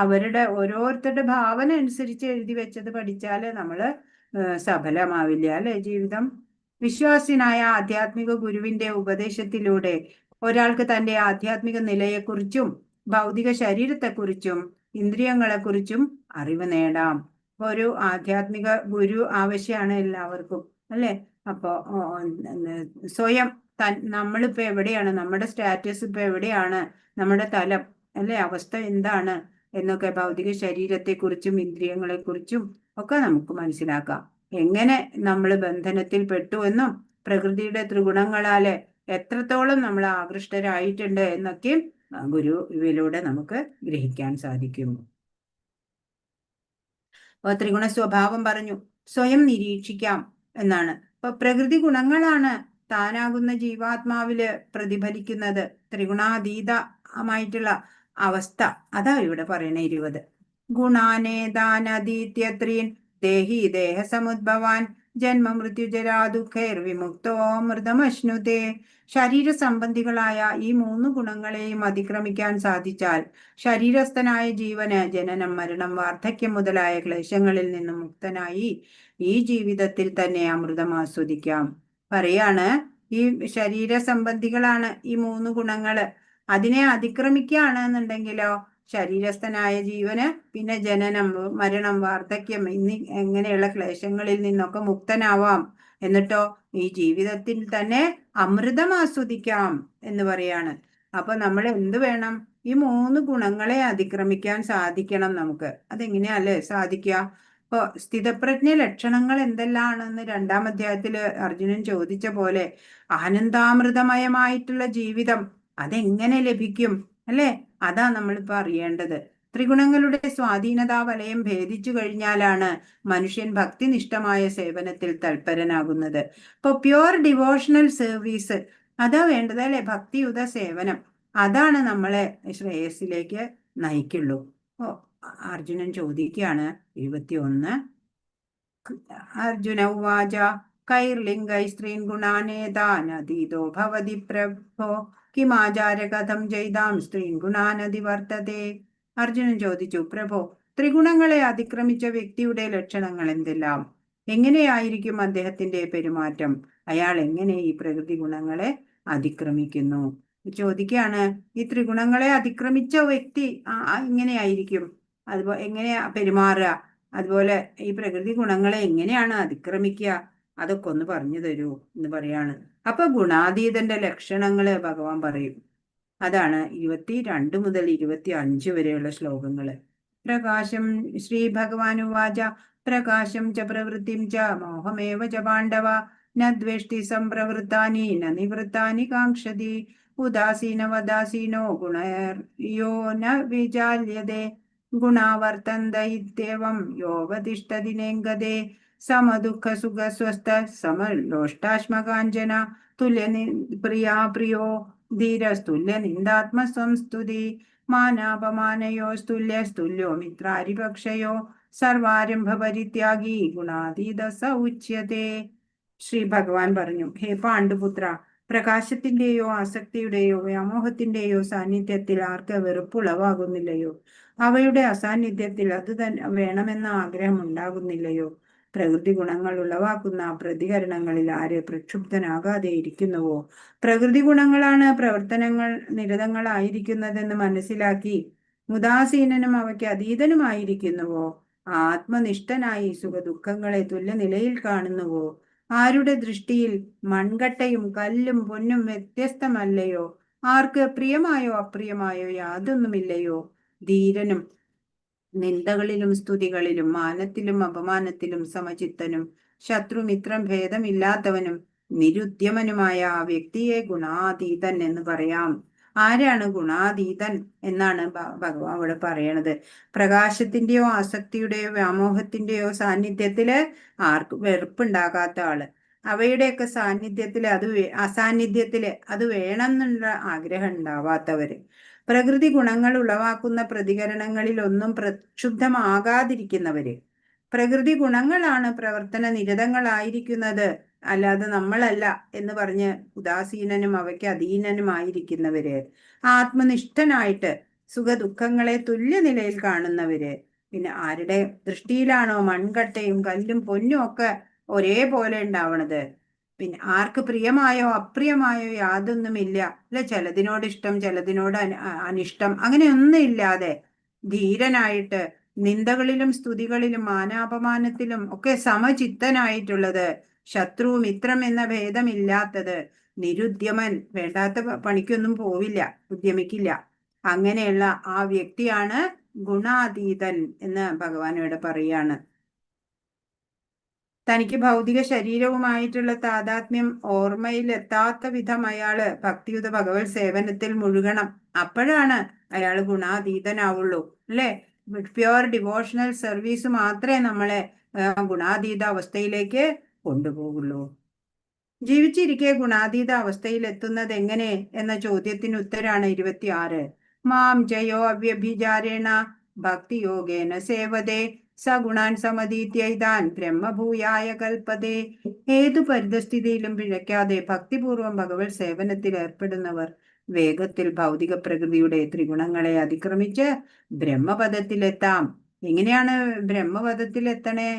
അവരുടെ ഓരോരുത്തരുടെ ഭാവന അനുസരിച്ച് എഴുതി വെച്ചത് പഠിച്ചാല് നമ്മള് സഫലമാവില്ല, അല്ലെ ജീവിതം? വിശ്വാസിനായ ആധ്യാത്മിക ഗുരുവിന്റെ ഉപദേശത്തിലൂടെ ഒരാൾക്ക് തന്റെ ആധ്യാത്മിക നിലയെക്കുറിച്ചും ഭൗതിക ശരീരത്തെക്കുറിച്ചും ഇന്ദ്രിയങ്ങളെക്കുറിച്ചും അറിവ് നേടാം. ഒരു ആധ്യാത്മിക ഗുരു ആവശ്യമാണ് എല്ലാവർക്കും, അല്ലെ? അപ്പോ സ്വയം നമ്മളിപ്പോ എവിടെയാണ്, നമ്മുടെ സ്റ്റാറ്റസ് ഇപ്പൊ എവിടെയാണ്, നമ്മുടെ തലം, അല്ലെ, അവസ്ഥ എന്താണ് എന്നൊക്കെ ഭൗതിക ശരീരത്തെക്കുറിച്ചും ഇന്ദ്രിയങ്ങളെക്കുറിച്ചും ഒക്കെ നമുക്ക് മനസ്സിലാക്കാം. എങ്ങനെ നമ്മൾ ബന്ധനത്തിൽ പെട്ടു എന്നും പ്രകൃതിയുടെ ത്രിഗുണങ്ങളാല് എത്രത്തോളം നമ്മൾ ആകൃഷ്ടരായിട്ടുണ്ട് എന്നൊക്കെ ഗുരു ഇവയിലൂടെ നമുക്ക് ഗ്രഹിക്കാൻ സാധിക്കും. ത്രിഗുണ സ്വഭാവം പറഞ്ഞു, സ്വയം നിരീക്ഷിക്കാം എന്നാണ്. അപ്പൊ പ്രകൃതി ഗുണങ്ങളാണ് താനാകുന്ന ജീവാത്മാവില് പ്രതിഫലിക്കുന്നത്. ത്രിഗുണാതീതമായിട്ടുള്ള അവസ്ഥ അതാ ഇവിടെ പറയണ 20. ഗുണാനേതാനദീത്യത്രീൻ ദേഹി ദേഹസമുദ്ഭവാൻ ജന്മ മൃത്യുജരാ ദുഃഖൈർ വിമുക്തോ മൃതമശ്നുതേ. ശരീര സംബന്ധികളായ ഈ 3 ഗുണങ്ങളെയും അതിക്രമിക്കാൻ സാധിച്ചാൽ ശരീരസ്ഥനായ ജീവന് ജനനം, മരണം, വാർദ്ധക്യം മുതലായ ക്ലേശങ്ങളിൽ നിന്നും മുക്തനായി ഈ ജീവിതത്തിൽ തന്നെ അമൃതം ആസ്വദിക്കാം. പറയാണ്, ഈ ശരീര സംബന്ധികളാണ് ഈ 3 ഗുണങ്ങള്. അതിനെ അതിക്രമിക്കുകയാണ് എന്നുണ്ടെങ്കിലോ ശരീരസ്ഥനായ ജീവന് പിന്നെ ജനനം, മരണം, വാർദ്ധക്യം എങ്ങനെയുള്ള ക്ലേശങ്ങളിൽ നിന്നൊക്കെ മുക്തനാവാം. എന്നിട്ടോ ഈ ജീവിതത്തിൽ തന്നെ അമൃതം ആസ്വദിക്കാം എന്ന് പറയാണ്. അപ്പൊ നമ്മൾ എന്ത് വേണം? ഈ 3 ഗുണങ്ങളെ അതിക്രമിക്കാൻ സാധിക്കണം നമുക്ക്. അതെങ്ങനെയല്ലേ സാധിക്കുക? ഇപ്പൊ സ്ഥിതപ്രജ്ഞ ലക്ഷണങ്ങൾ എന്തെല്ലാണെന്ന് 2ാം അധ്യായത്തില് അർജുനൻ ചോദിച്ച പോലെ ആനന്ദാമൃതമയമായിട്ടുള്ള ജീവിതം അതെങ്ങനെ ലഭിക്കും, അല്ലെ? അതാ നമ്മളിപ്പോ അറിയേണ്ടത്. ത്രിഗുണങ്ങളുടെ സ്വാധീനതാ വലയം ഭേദിച്ചു കഴിഞ്ഞാലാണ് മനുഷ്യൻ ഭക്തിനിഷ്ഠമായ സേവനത്തിൽ തൽപരനാകുന്നത്. ഇപ്പൊ പ്യുവർ ഡിവോഷണൽ സർവീസ് അതാ വേണ്ടത്, അല്ലെ? ഭക്തിയുത സേവനം അതാണ് നമ്മളെ ശ്രേയസ്സിലേക്ക് നയിക്കുള്ളൂ. അർജുനൻ ചോദിക്കുകയാണ് 21. അർജുന ഉവാച കൈർലിംഗൈ സ്ത്രീൻ ഗുണാനേതാനതീതോ ഭവതി പ്രഭോ കിമാചാരകഥം ജൈതാം സ്ത്രീൻ ഗുണാനതി വർത്തതേ. അർജുനൻ ചോദിച്ചു, പ്രഭോ, ത്രിഗുണങ്ങളെ അതിക്രമിച്ച വ്യക്തിയുടെ ലക്ഷണങ്ങൾ എന്തെല്ലാം? എങ്ങനെയായിരിക്കും അദ്ദേഹത്തിന്റെ പെരുമാറ്റം? അയാൾ എങ്ങനെ ഈ പ്രകൃതി ഗുണങ്ങളെ അതിക്രമിക്കുന്നു? ചോദിക്കുകയാണ്, ഈ ത്രിഗുണങ്ങളെ അതിക്രമിച്ച വ്യക്തി ഇങ്ങനെയായിരിക്കും, അതുപോലെ എങ്ങനെയാ പെരുമാറുക, അതുപോലെ ഈ പ്രകൃതി ഗുണങ്ങളെ എങ്ങനെയാണ് അതിക്രമിക്കുക, അതൊക്കെ ഒന്ന് പറഞ്ഞു തരൂ എന്ന് പറയാണ്. അപ്പൊ ഗുണാതീതന്റെ ലക്ഷണങ്ങള് ഭഗവാൻ പറയും. അതാണ് 22 മുതൽ 25 വരെയുള്ള ശ്ലോകങ്ങള്. പ്രകാശം ശ്രീ ഭഗവാനുവാച പ്രകാശം ച പ്രവൃത്തിം ച മോഹമേവ ച പാണ്ഡവ ന ദ്വേഷ്ടി സംപ്രവൃത്താനി ന നിവൃത്താനി കാംക്ഷതി ഉദാസീനവദാസീനോ ഗുണയോ ന വിചാല്യതേ ഗുണാവർത്തന്ത ഇത്യവം യോവതിഷ്ഠതി നേംഗതേ സമദുഃഖ സുഖ സ്വസ്ഥ സമലോഷ്ടാശ്മകാഞ്ചന തുല്യ പ്രിയാ പ്രിയോ ധീരസ്തുല്യ നിന്ദാത്മസംസ്തുതി മാനാപമാനയോസ്തുല്യസ്തുല്യോ മിത്രാരിപക്ഷയോ സർവാരംഭ പരിത്യാഗി ഗുണാതീത സ ഉച്യതേ. ശ്രീ ഭഗവാൻ പറഞ്ഞു, ഹേ പാണ്ഡുപുത്ര, പ്രകാശത്തിന്റെയോ ആസക്തിയുടെയോ വ്യാമോഹത്തിന്റെയോ സാന്നിധ്യത്തിൽ ആർക്ക് വെറുപ്പുളവാകുന്നില്ലയോ? അവയുടെ അസാന്നിധ്യത്തിൽ അത് തന്നെ വേണമെന്ന ആഗ്രഹം ഉണ്ടാകുന്നില്ലയോ? പ്രകൃതി ഗുണങ്ങൾ ഉളവാക്കുന്ന പ്രതികരണങ്ങളിൽ ആര് പ്രക്ഷുബ്ധനാകാതെ ഇരിക്കുന്നുവോ, പ്രകൃതി ഗുണങ്ങളാണ് പ്രവർത്തനങ്ങൾ നിരതങ്ങളായിരിക്കുന്നതെന്ന് മനസ്സിലാക്കി ഉദാസീനനും അവയ്ക്ക് അതീതനുമായിരിക്കുന്നുവോ, ആത്മനിഷ്ഠനായി സുഖദുഃഖങ്ങളെ തുല്യനിലയിൽ കാണുന്നുവോ, ആരുടെ ദൃഷ്ടിയിൽ മൺകട്ടയും കല്ലും പൊന്നും വ്യത്യസ്തമല്ലയോ, ആർക്ക് പ്രിയമായോ അപ്രിയമായോ യാതൊന്നുമില്ലയോ, ധീരനും നിന്ദകളിലും സ്തുതികളിലും മാനത്തിലും അപമാനത്തിലും സമചിത്തനും ശത്രുമിത്രം ഭേദമില്ലാത്തവനും നിരുദ്യമനുമായ ആ വ്യക്തിയെ ഗുണാതീതൻ എന്ന് പറയാം. ആരാണ് ഗുണാതീതൻ എന്നാണ് ഭഗവാൻ ഇവിടെ പറയണത്. പ്രകാശത്തിന്റെയോ ആസക്തിയുടെയോ വ്യാമോഹത്തിന്റെയോ സാന്നിധ്യത്തില് ആർക്കും വെറുപ്പുണ്ടാകാത്ത ആള്, അവയുടെയൊക്കെ സാന്നിധ്യത്തില് അസാന്നിധ്യത്തില് അത് വേണം എന്നുള്ള ആഗ്രഹം ഉണ്ടാവാത്തവര്, പ്രകൃതി ഗുണങ്ങൾ ഉളവാക്കുന്ന പ്രതികരണങ്ങളിൽ ഒന്നും പ്രക്ഷുബ്ധമാകാതിരിക്കുന്നവര്, പ്രകൃതി ഗുണങ്ങളാണ് പ്രവർത്തന നിരതങ്ങളായിരിക്കുന്നത്, അല്ലാതെ നമ്മളല്ല എന്ന് പറഞ്ഞ് ഉദാസീനനും അവയ്ക്ക് അധീനനുമായിരിക്കുന്നവര്, ആത്മനിഷ്ഠനായിട്ട് സുഖദുഃഖങ്ങളെ തുല്യനിലയിൽ കാണുന്നവര്, പിന്നെ ആരുടെ ദൃഷ്ടിയിലാണോ മൺകട്ടയും കല്ലും പൊന്നും ഒക്കെ ഒരേപോലെ ഉണ്ടാവണത്, പിന്നെ ആർക്ക് പ്രിയമായോ അപ്രിയമായോ യാതൊന്നുമില്ല, അല്ലെ, ചിലതിനോട് ഇഷ്ടം ചിലതിനോട് അനിഷ്ടം അങ്ങനെയൊന്നും ഇല്ലാതെ ധീരനായിട്ട് നിന്ദകളിലും സ്തുതികളിലും മാനാപമാനത്തിലും ഒക്കെ സമചിത്തനായിട്ടുള്ളത്, ശത്രു മിത്രം എന്ന ഭേദമില്ലാത്തത്, നിരുദ്യമൻ വേണ്ടാത്ത പണിക്കൊന്നും പോവില്ല, ഉദ്യമിക്കില്ല, അങ്ങനെയുള്ള ആ വ്യക്തിയാണ് ഗുണാതീതൻ എന്ന് ഭഗവാൻ ഇവിടെ പറയാണ്. തനിക്ക് ഭൗതിക ശരീരവുമായിട്ടുള്ള താതാത്മ്യം ഓർമ്മയിലെത്താത്ത വിധം അയാള് ഭക്തിയുത ഭഗവത് സേവനത്തിൽ മുഴുകണം. അപ്പോഴാണ് അയാൾ ഗുണാതീതനാവുള്ളൂ, അല്ലെ. പ്യുവർ ഡിവോഷണൽ സർവീസ് മാത്രമേ നമ്മളെ ഗുണാതീത അവസ്ഥയിലേക്ക് കൊണ്ടുപോകുള്ളൂ. ജീവിച്ചിരിക്കെ ഗുണാതീത അവസ്ഥയിൽ എത്തുന്നത് എങ്ങനെ എന്ന ചോദ്യത്തിന് ഉത്തരാണ് 26. മാം ജയോ അവ്യഭിചാരേണ ഭക്തിയോഗേന സേവതേ സഗുണാൻ സമതീത്യൈതാൻ ബ്രഹ്മഭൂയായ കൽപ്പതേ. ഏതു പരിതസ്ഥിതിയിലും പിഴയ്ക്കാതെ ഭക്തിപൂർവം ഭഗവത് സേവനത്തിൽ ഏർപ്പെടുന്നവർ വേഗത്തിൽ ഭൗതിക പ്രകൃതിയുടെ ത്രിഗുണങ്ങളെ അതിക്രമിച്ച് ബ്രഹ്മപദത്തിലെത്താം. എങ്ങനെയാണ് ബ്രഹ്മപദത്തിലെത്തണേ?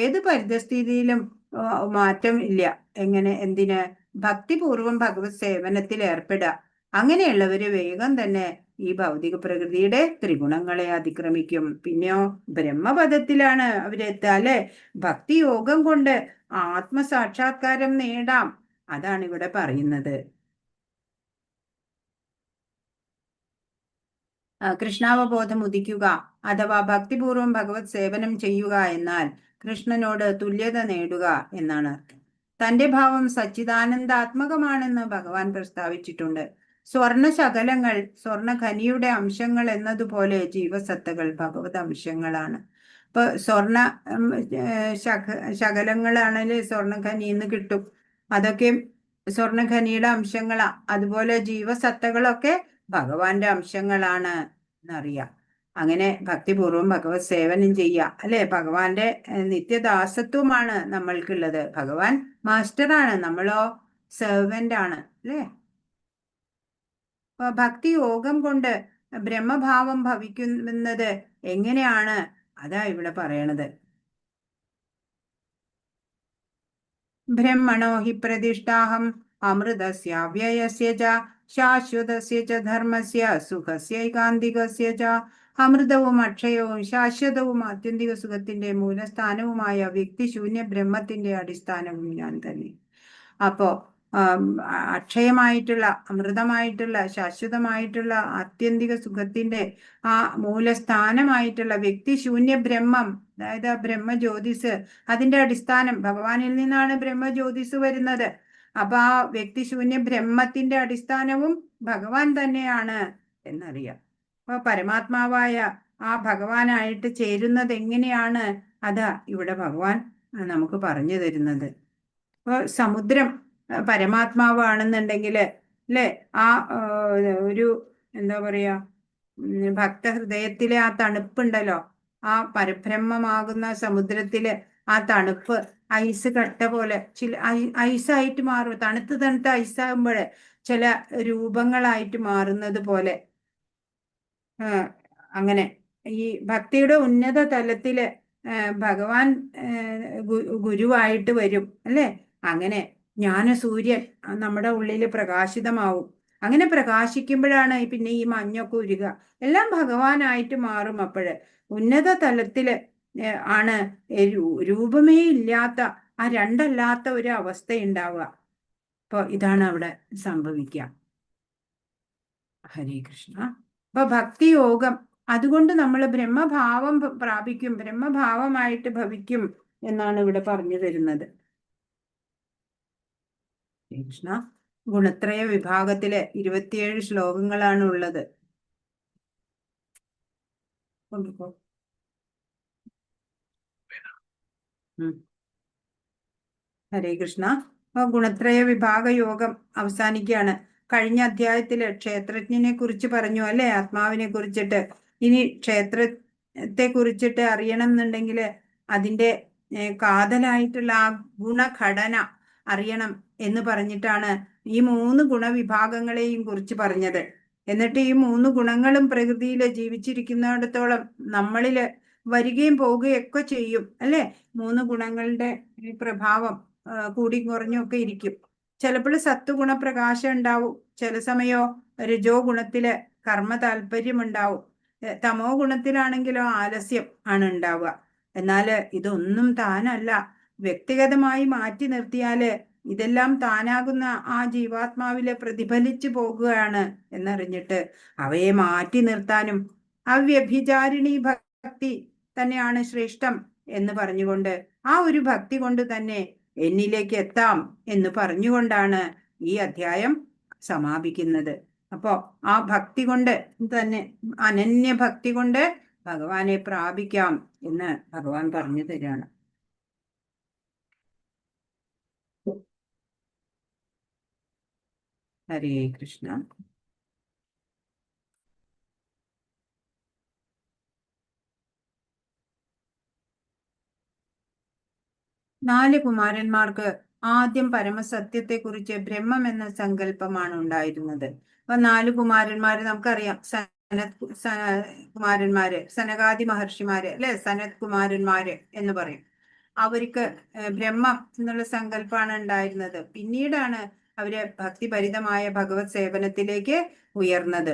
ഏത് പരിതസ്ഥിതിയിലും മാറ്റം ഇല്ല. എന്തിന്? ഭക്തിപൂർവം ഭഗവത് സേവനത്തിൽ ഏർപ്പെടുക. അങ്ങനെയുള്ളവര് വേഗം തന്നെ ഈ ഭൗതിക പ്രകൃതിയുടെ ത്രിഗുണങ്ങളെ അതിക്രമിക്കും. പിന്നെയോ ബ്രഹ്മപദത്തിലാണ് അവരെത്തുക, അല്ലെ. ഭക്തി യോഗം കൊണ്ട് ആത്മസാക്ഷാത്കാരം നേടാം. അതാണ് ഇവിടെ പറയുന്നത്. കൃഷ്ണാവബോധം ഉദിക്കുക അഥവാ ഭക്തിപൂർവം ഭഗവത് സേവനം ചെയ്യുക എന്നാൽ കൃഷ്ണനോട് തുല്യത നേടുക എന്നാണ്. തന്റെ ഭാവം സച്ചിദാനന്ദാത്മകമാണെന്ന് ഭഗവാൻ പ്രസ്താവിച്ചിട്ടുണ്ട്. സ്വർണ ശകലങ്ങൾ സ്വർണഖനിയുടെ അംശങ്ങൾ എന്നതുപോലെ ജീവസത്തകൾ ഭഗവത് അംശങ്ങളാണ്. ഇപ്പൊ സ്വർണ ശകലങ്ങളാണെങ്കിൽ സ്വർണഖനിന്ന് കിട്ടും, അതൊക്കെ സ്വർണഖനിയുടെ അംശങ്ങളാ. അതുപോലെ ജീവസത്തകളൊക്കെ ഭഗവാന്റെ അംശങ്ങളാണ് എന്നറിയാം. അങ്ങനെ ഭക്തിപൂർവം ഭഗവത് സേവനം ചെയ്യുക, അല്ലെ. ഭഗവാന്റെ നിത്യദാസത്വമാണ് നമ്മൾക്കുള്ളത്. ഭഗവാൻ മാസ്റ്ററാണ്, നമ്മളോ സെർവന്റ് ആണ്, അല്ലെ. അപ്പൊ ഭക്തി യോഗം കൊണ്ട് ബ്രഹ്മഭാവം ഭവിക്കുന്നത് എങ്ങനെയാണ്? അതാ ഇവിടെ പറയണത്. ബ്രഹ്മണോ ഹി പ്രതിഷ്ഠാഹം അമൃതസ്യ വ്യയസ്യ ച ശാശ്വതസ്യ ച ധർമ്മസ്യ സുഖസ്യൈകാന്തികസ്യ ച. അമൃതവും അക്ഷയവും ശാശ്വതവും ആത്യന്തിക സുഖത്തിന്റെ മൂലസ്ഥാനവുമായ വ്യക്തിശൂന്യ ബ്രഹ്മത്തിന്റെ അടിസ്ഥാനവും ഞാൻ തന്നെ. അപ്പോ അക്ഷയമായിട്ടുള്ള അമൃതമായിട്ടുള്ള ശാശ്വതമായിട്ടുള്ള ആത്യന്തിക സുഖത്തിന്റെ ആ മൂലസ്ഥാനമായിട്ടുള്ള വ്യക്തിശൂന്യ ബ്രഹ്മം, അതായത് ബ്രഹ്മജ്യോതിസ്, അതിന്റെ അടിസ്ഥാനം ഭഗവാനിൽ നിന്നാണ് ബ്രഹ്മജ്യോതിസ് വരുന്നത്. അപ്പൊ ആ വ്യക്തിശൂന്യ ബ്രഹ്മത്തിന്റെ അടിസ്ഥാനവും ഭഗവാൻ തന്നെയാണ് എന്നറിയാം. അപ്പൊ പരമാത്മാവായ ആ ഭഗവാനായിട്ട് ചേരുന്നത് എങ്ങനെയാണ്? അതാ ഇവിടെ ഭഗവാൻ നമുക്ക് പറഞ്ഞു തരുന്നത്. ഇപ്പൊ സമുദ്രം പരമാത്മാവാണെന്നുണ്ടെങ്കിൽ, അല്ലെ, ആ ഒരു എന്താ പറയാ, ഭക്തഹൃദയത്തിലെ ആ തണുപ്പുണ്ടല്ലോ, ആ പരബ്രഹ്മമാകുന്ന സമുദ്രത്തില് ആ തണുപ്പ് ഐസ് കട്ട പോലെ ഐസായിട്ട് മാറും. തണുത്ത ഐസാകുമ്പോഴേ ചില രൂപങ്ങളായിട്ട് മാറുന്നത് പോലെ അങ്ങനെ ഈ ഭക്തിയുടെ ഉന്നത തലത്തില് ഭഗവാൻ ഗുരുവായിട്ട് വരും അല്ലേ? അങ്ങനെ ജ്ഞാനസൂര്യൻ നമ്മുടെ ഉള്ളിൽ പ്രകാശിതമാവും. അങ്ങനെ പ്രകാശിക്കുമ്പോഴാണ് പിന്നെ ഈ മഞ്ഞൊക്കെ ഉരുക, എല്ലാം ഭഗവാനായിട്ട് മാറും. അപ്പോഴ് ഉന്നത തലത്തില് ആണ് രൂപമേ ഇല്ലാത്ത ആ രണ്ടല്ലാത്ത ഒരു അവസ്ഥ ഉണ്ടാവുക. അപ്പൊ ഇതാണ് അവിടെ സംഭവിക്കുക. ഹരേ കൃഷ്ണ. അപ്പൊ ഭക്തിയോഗം, അതുകൊണ്ട് നമ്മൾ ബ്രഹ്മഭാവം പ്രാപിക്കും, ബ്രഹ്മഭാവമായിട്ട് ഭവിക്കും എന്നാണ് ഇവിടെ പറഞ്ഞു തരുന്നത്. കൃഷ്ണ. ഗുണത്രയ വിഭാഗത്തിലെ 27 ശ്ലോകങ്ങളാണ് ഉള്ളത്. ഹരേ കൃഷ്ണ. അപ്പൊ ഗുണത്രയ വിഭാഗ യോഗം അവസാനിക്കുകയാണ്. കഴിഞ്ഞ അധ്യായത്തില് ക്ഷേത്രജ്ഞനെ കുറിച്ച് പറഞ്ഞു അല്ലെ, ആത്മാവിനെ കുറിച്ചിട്ട്. ഇനി ക്ഷേത്രത്തെ കുറിച്ചിട്ട് അറിയണം എന്നുണ്ടെങ്കിൽ അതിന്റെ കാതലായിട്ടുള്ള ആ ഗുണഘടന അറിയണം എന്ന് പറഞ്ഞിട്ടാണ് ഈ 3 ഗുണവിഭാഗങ്ങളെയും കുറിച്ച് പറഞ്ഞത്. എന്നിട്ട് ഈ 3 ഗുണങ്ങളും പ്രകൃതിയിൽ ജീവിച്ചിരിക്കുന്നിടത്തോളം നമ്മളില് വരികയും പോവുകയൊക്കെ ചെയ്യും അല്ലെ. 3 ഗുണങ്ങളുടെ പ്രഭാവം കൂടി കുറഞ്ഞൊക്കെ ഇരിക്കും. ചിലപ്പോൾ സത്വഗുണപ്രകാശം ഉണ്ടാവും, ചില സമയോ രജോ ഗുണത്തില് കർമ്മ താല്പര്യം ഉണ്ടാവും, തമോ ഗുണത്തിലാണെങ്കിലോ ആലസ്യം ആണ് ഉണ്ടാവുക. എന്നാല് ഇതൊന്നും താനല്ല. വ്യക്തിഗതമായി മാറ്റി നിർത്തിയാല് ഇതെല്ലാം താനാകുന്ന ആ ജീവാത്മാവില് പ്രതിഫലിച്ചു പോകുകയാണ് എന്നറിഞ്ഞിട്ട് അവയെ മാറ്റി നിർത്താനും അവ്യഭിചാരിണി ഭക്തി തന്നെയാണ് ശ്രേഷ്ഠം എന്ന് പറഞ്ഞുകൊണ്ട് ആ ഒരു ഭക്തി കൊണ്ട് തന്നെ എന്നിലേക്ക് എത്താം എന്ന് പറഞ്ഞുകൊണ്ടാണ് ഈ അധ്യായം സമാപിക്കുന്നത്. അപ്പോ ആ ഭക്തി കൊണ്ട് തന്നെ, അനന്യ ഭക്തി കൊണ്ട് ഭഗവാനെ പ്രാപിക്കാം എന്ന് ഭഗവാൻ പറഞ്ഞു തരികയാണ്. ഹരേ കൃഷ്ണ. നാല് കുമാരന്മാർക്ക് ആദ്യം പരമസത്യത്തെക്കുറിച്ച് ബ്രഹ്മം എന്ന സങ്കല്പമാണ് ഉണ്ടായിരുന്നത്. അപ്പൊ 4 കുമാരന്മാര് നമുക്കറിയാം. കുമാരന്മാര്, സനകാദി മഹർഷിമാര് അല്ലെ, സനത് കുമാരന്മാര് എന്ന് പറയും. അവർക്ക് ബ്രഹ്മം എന്നുള്ള സങ്കല്പമാണ് ഉണ്ടായിരുന്നത്. പിന്നീടാണ് അവര് ഭക്തിഭരിതമായ ഭഗവത് സേവനത്തിലേക്ക് ഉയർന്നത്.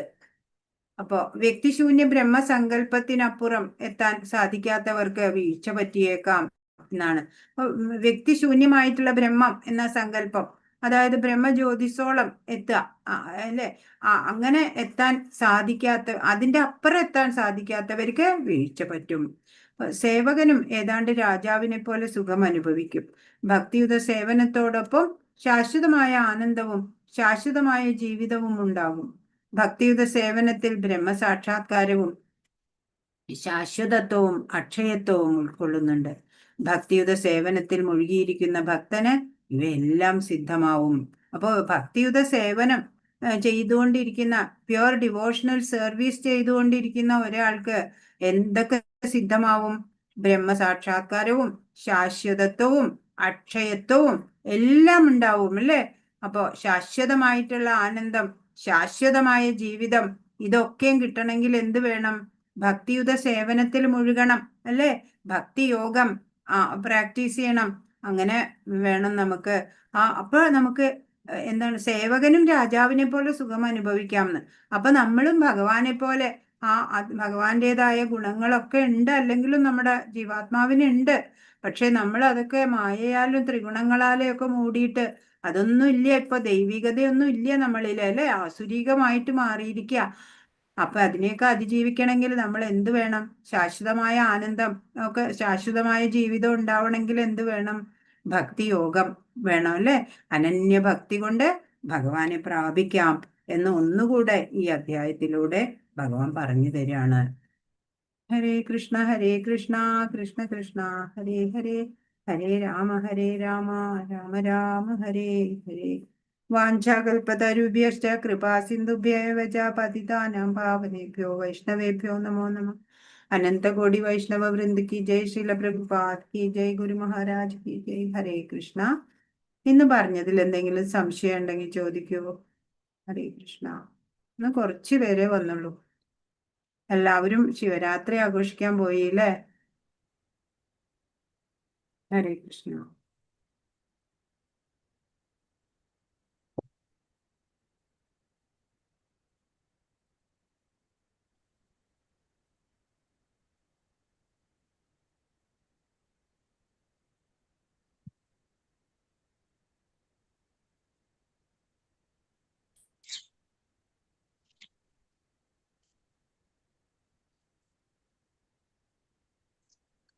അപ്പോ വ്യക്തിശൂന്യ ബ്രഹ്മസങ്കല്പത്തിനപ്പുറം എത്താൻ സാധിക്കാത്തവർക്ക് വീഴ്ച പറ്റിയേക്കാം എന്നാണ്. വ്യക്തിശൂന്യമായിട്ടുള്ള ബ്രഹ്മം എന്ന സങ്കല്പം, അതായത് ബ്രഹ്മജ്യോതിസോളം എത്തുക അല്ലെ, അങ്ങനെ എത്താൻ സാധിക്കാത്ത, അതിന്റെ അപ്പുറം എത്താൻ സാധിക്കാത്തവർക്ക് വീഴ്ച പറ്റും. സേവകനും ഏതാണ്ട് രാജാവിനെ പോലെ സുഖം അനുഭവിക്കും. ഭക്തിയുത സേവനത്തോടൊപ്പം ശാശ്വതമായ ആനന്ദവും ശാശ്വതമായ ജീവിതവും ഉണ്ടാകും. ഭക്തിയുത സേവനത്തിൽ ബ്രഹ്മസാക്ഷാത്കാരവും ശാശ്വതത്വവും അക്ഷയത്വവും ഉൾക്കൊള്ളുന്നുണ്ട്. ഭക്തിയുത സേവനത്തിൽ മുഴുകിയിരിക്കുന്ന ഭക്തന് ഇവയെല്ലാം സിദ്ധമാവും. അപ്പോൾ ഭക്തിയുത സേവനം ചെയ്തുകൊണ്ടിരിക്കുന്ന, പ്യുവർ ഡിവോഷണൽ സർവീസ് ചെയ്തുകൊണ്ടിരിക്കുന്ന ഒരാൾക്ക് എന്തൊക്കെ സിദ്ധമാവും? ബ്രഹ്മസാക്ഷാത്കാരവും ശാശ്വതത്വവും അക്ഷയത്വവും എല്ലാം ഉണ്ടാവും അല്ലേ. അപ്പോ ശാശ്വതമായിട്ടുള്ള ആനന്ദം, ശാശ്വതമായ ജീവിതം, ഇതൊക്കെയും കിട്ടണമെങ്കിൽ എന്ത് വേണം? ഭക്തിയുത സേവനത്തിൽ മുഴുകണം അല്ലേ. ഭക്തിയോഗം പ്രാക്ടീസ് ചെയ്യണം. അങ്ങനെ വേണം നമുക്ക്. അപ്പൊ നമുക്ക് എന്താണ്, സേവകനും രാജാവിനെ പോലെ സുഖം അനുഭവിക്കാമെന്ന്. അപ്പൊ നമ്മളും ഭഗവാനെ പോലെ ഭഗവാന്റേതായ ഗുണങ്ങളൊക്കെ ഉണ്ട്, അല്ലെങ്കിലും നമ്മുടെ ജീവാത്മാവിനുണ്ട്. പക്ഷെ നമ്മൾ അതൊക്കെ മായയാലും ത്രിഗുണങ്ങളാലും ഒക്കെ മൂടിയിട്ട് അതൊന്നും ഇല്ല, ഇപ്പൊ ദൈവികതയൊന്നും ഇല്ല നമ്മളിൽ അല്ലെ, ആസുരീകമായിട്ട് മാറിയിരിക്കുക. അപ്പൊ അതിനെയൊക്കെ അതിജീവിക്കണമെങ്കിൽ നമ്മൾ എന്ത് വേണം? ശാശ്വതമായ ആനന്ദം, ഒക്കെ ശാശ്വതമായ ജീവിതം ഉണ്ടാവണമെങ്കിൽ എന്ത് വേണം? ഭക്തിയോഗം വേണം അല്ലെ. അനന്യ ഭക്തി കൊണ്ട് ഭഗവാനെ പ്രാപിക്കാം എന്ന് ഒന്നുകൂടെ ഈ അധ്യായത്തിലൂടെ ഭഗവാൻ പറഞ്ഞു തരികയാണ്. ഹരേ കൃഷ്ണ കൃഷ്ണ കൃഷ്ണ ഹരേ ഹരേ, ഹരേ രാമ രാമ രാമ ഹരേ ഹരേ. വാഞ്ചാകൽപതരുഭ്യശ്ച കൃപാ സിന്ധുഭ്യവ ച പതിതാനാം പാവനേഭ്യോ വൈഷ്ണവേഭ്യോ നമോ നമഃ. അനന്തകോടി വൈഷ്ണവ വൃന്ദ കി ജയ്, ശ്രീല പ്രഭുപാദ് കി ജയ്, ഗുരു മഹാരാജ് കി ജയ്. ഹരേ കൃഷ്ണ. ഇന്ന് പറഞ്ഞതിൽ എന്തെങ്കിലും സംശയം ഉണ്ടെങ്കിൽ ചോദിക്കൂ. ഹരേ കൃഷ്ണ. ഇന്ന് കുറച്ചു പേരെ വന്നുള്ളൂ. എല്ലാവരും ശിവരാത്രി ആഘോഷിക്കാൻ പോയി അല്ലേ. ഹരേ കൃഷ്ണ.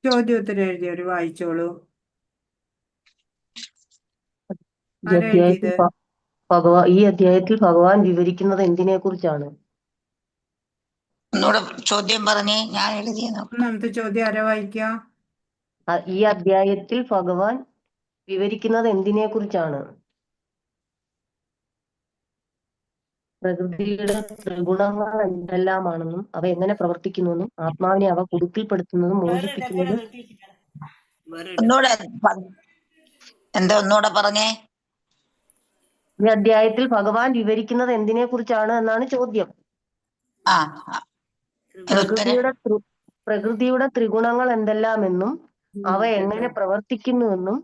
ചോദ്യോത്തരം എഴുതിയവര് വായിച്ചോളൂ. ആരാ എഴുതിയത്? ഈ അധ്യായത്തിൽ ഭഗവാൻ വിവരിക്കുന്നത് എന്തിനെ കുറിച്ചാണ്? ഒന്നുകൂടെ ചോദ്യം പറഞ്ഞേ, ഞാൻ എഴുതിയെന്നു. ഒന്നാമത്തെ ചോദ്യം ആരാ വായിക്കാം? ഈ അധ്യായത്തിൽ ഭഗവാൻ വിവരിക്കുന്നത് എന്തിനെ കുറിച്ചാണ്? പ്രകൃതിയുടെ ത്രിഗുണങ്ങൾ എന്തെല്ലാമാണെന്നും അവ എങ്ങനെ പ്രവർത്തിക്കുന്നുവെന്നും ആത്മാവിനെ അവ കുടുക്കിൽപ്പെടുത്തുന്നതും മോചിപ്പിക്കുന്നതും. ഒന്നുകൂടെ പറഞ്ഞേ. ഈ അധ്യായത്തിൽ ഭഗവാൻ വിവരിക്കുന്നത് എന്തിനെ കുറിച്ചാണ് എന്നാണ് ചോദ്യം. പ്രകൃതിയുടെ ത്രിഗുണങ്ങൾ എന്തെല്ലാമെന്നും അവ എങ്ങനെ പ്രവർത്തിക്കുന്നുവെന്നും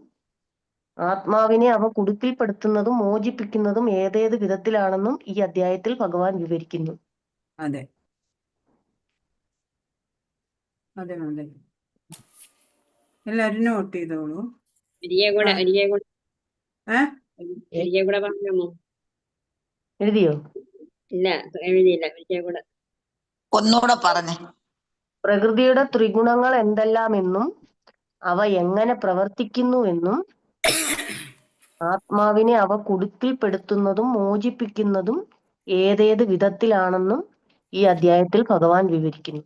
ആത്മാവിനെ അവ കുടുക്കിൽപ്പെടുത്തുന്നതും മോചിപ്പിക്കുന്നതും ഏതേത് വിധത്തിലാണെന്നും ഈ അധ്യായത്തിൽ ഭഗവാൻ വിവരിക്കുന്നു. അതെ അതെ അതെ, എല്ലാരും നോട്ട് ചെയ്തോളൂ. എഴുതിയോ? ഇല്ല, എഴുതിയില്ല. ഒന്നുകൂടെ പറഞ്ഞേ. പ്രകൃതിയുടെ ത്രിഗുണങ്ങൾ എന്തെല്ലാമെന്നും അവ എങ്ങനെ പ്രവർത്തിക്കുന്നുവെന്നും ആത്മാവിനെ അവ കുടുക്കിൽപ്പെടുത്തുന്നതും മോചിപ്പിക്കുന്നതും ഏതേത് വിധത്തിലാണെന്നും ഈ അധ്യായത്തിൽ ഭഗവാൻ വിവരിക്കുന്നു.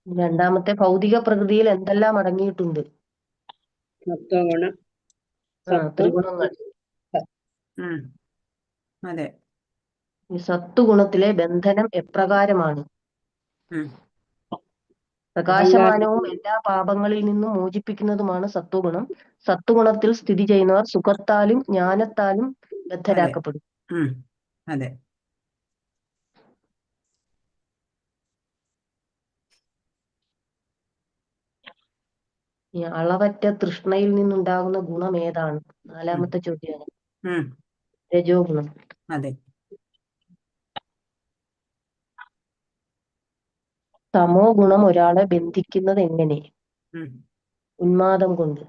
രണ്ടാമത്തെ, ഭൗതിക പ്രകൃതിയിൽ എന്തെല്ലാം അടങ്ങിയിട്ടുണ്ട്? ത്രിഗുണങ്ങൾ. അതെ. ഈ സത്വഗുണത്തിലെ ബന്ധനം എപ്രകാരമാണ്? പ്രകാശമാനവും എല്ലാ പാപങ്ങളിൽ നിന്നും മോചിപ്പിക്കുന്നതുമാണ് സത്വഗുണം. സത്വഗുണത്തിൽ സ്ഥിതി ചെയ്യുന്നവർ സുഖത്താലും ജ്ഞാനത്താലും ബദ്ധരാക്കപ്പെടും. അതെ. ഈ അളവറ്റ തൃഷ്ണയിൽ നിന്നുണ്ടാകുന്ന ഗുണം ഏതാണ്? നാലാമത്തെ ചോദ്യമാണ്. രജോ ഗുണം. അതെ. തമോ ഗുണം ഒരാളെ ബന്ധിക്കുന്നത് എങ്ങനെ? ഉന്മാദം കൊണ്ട്.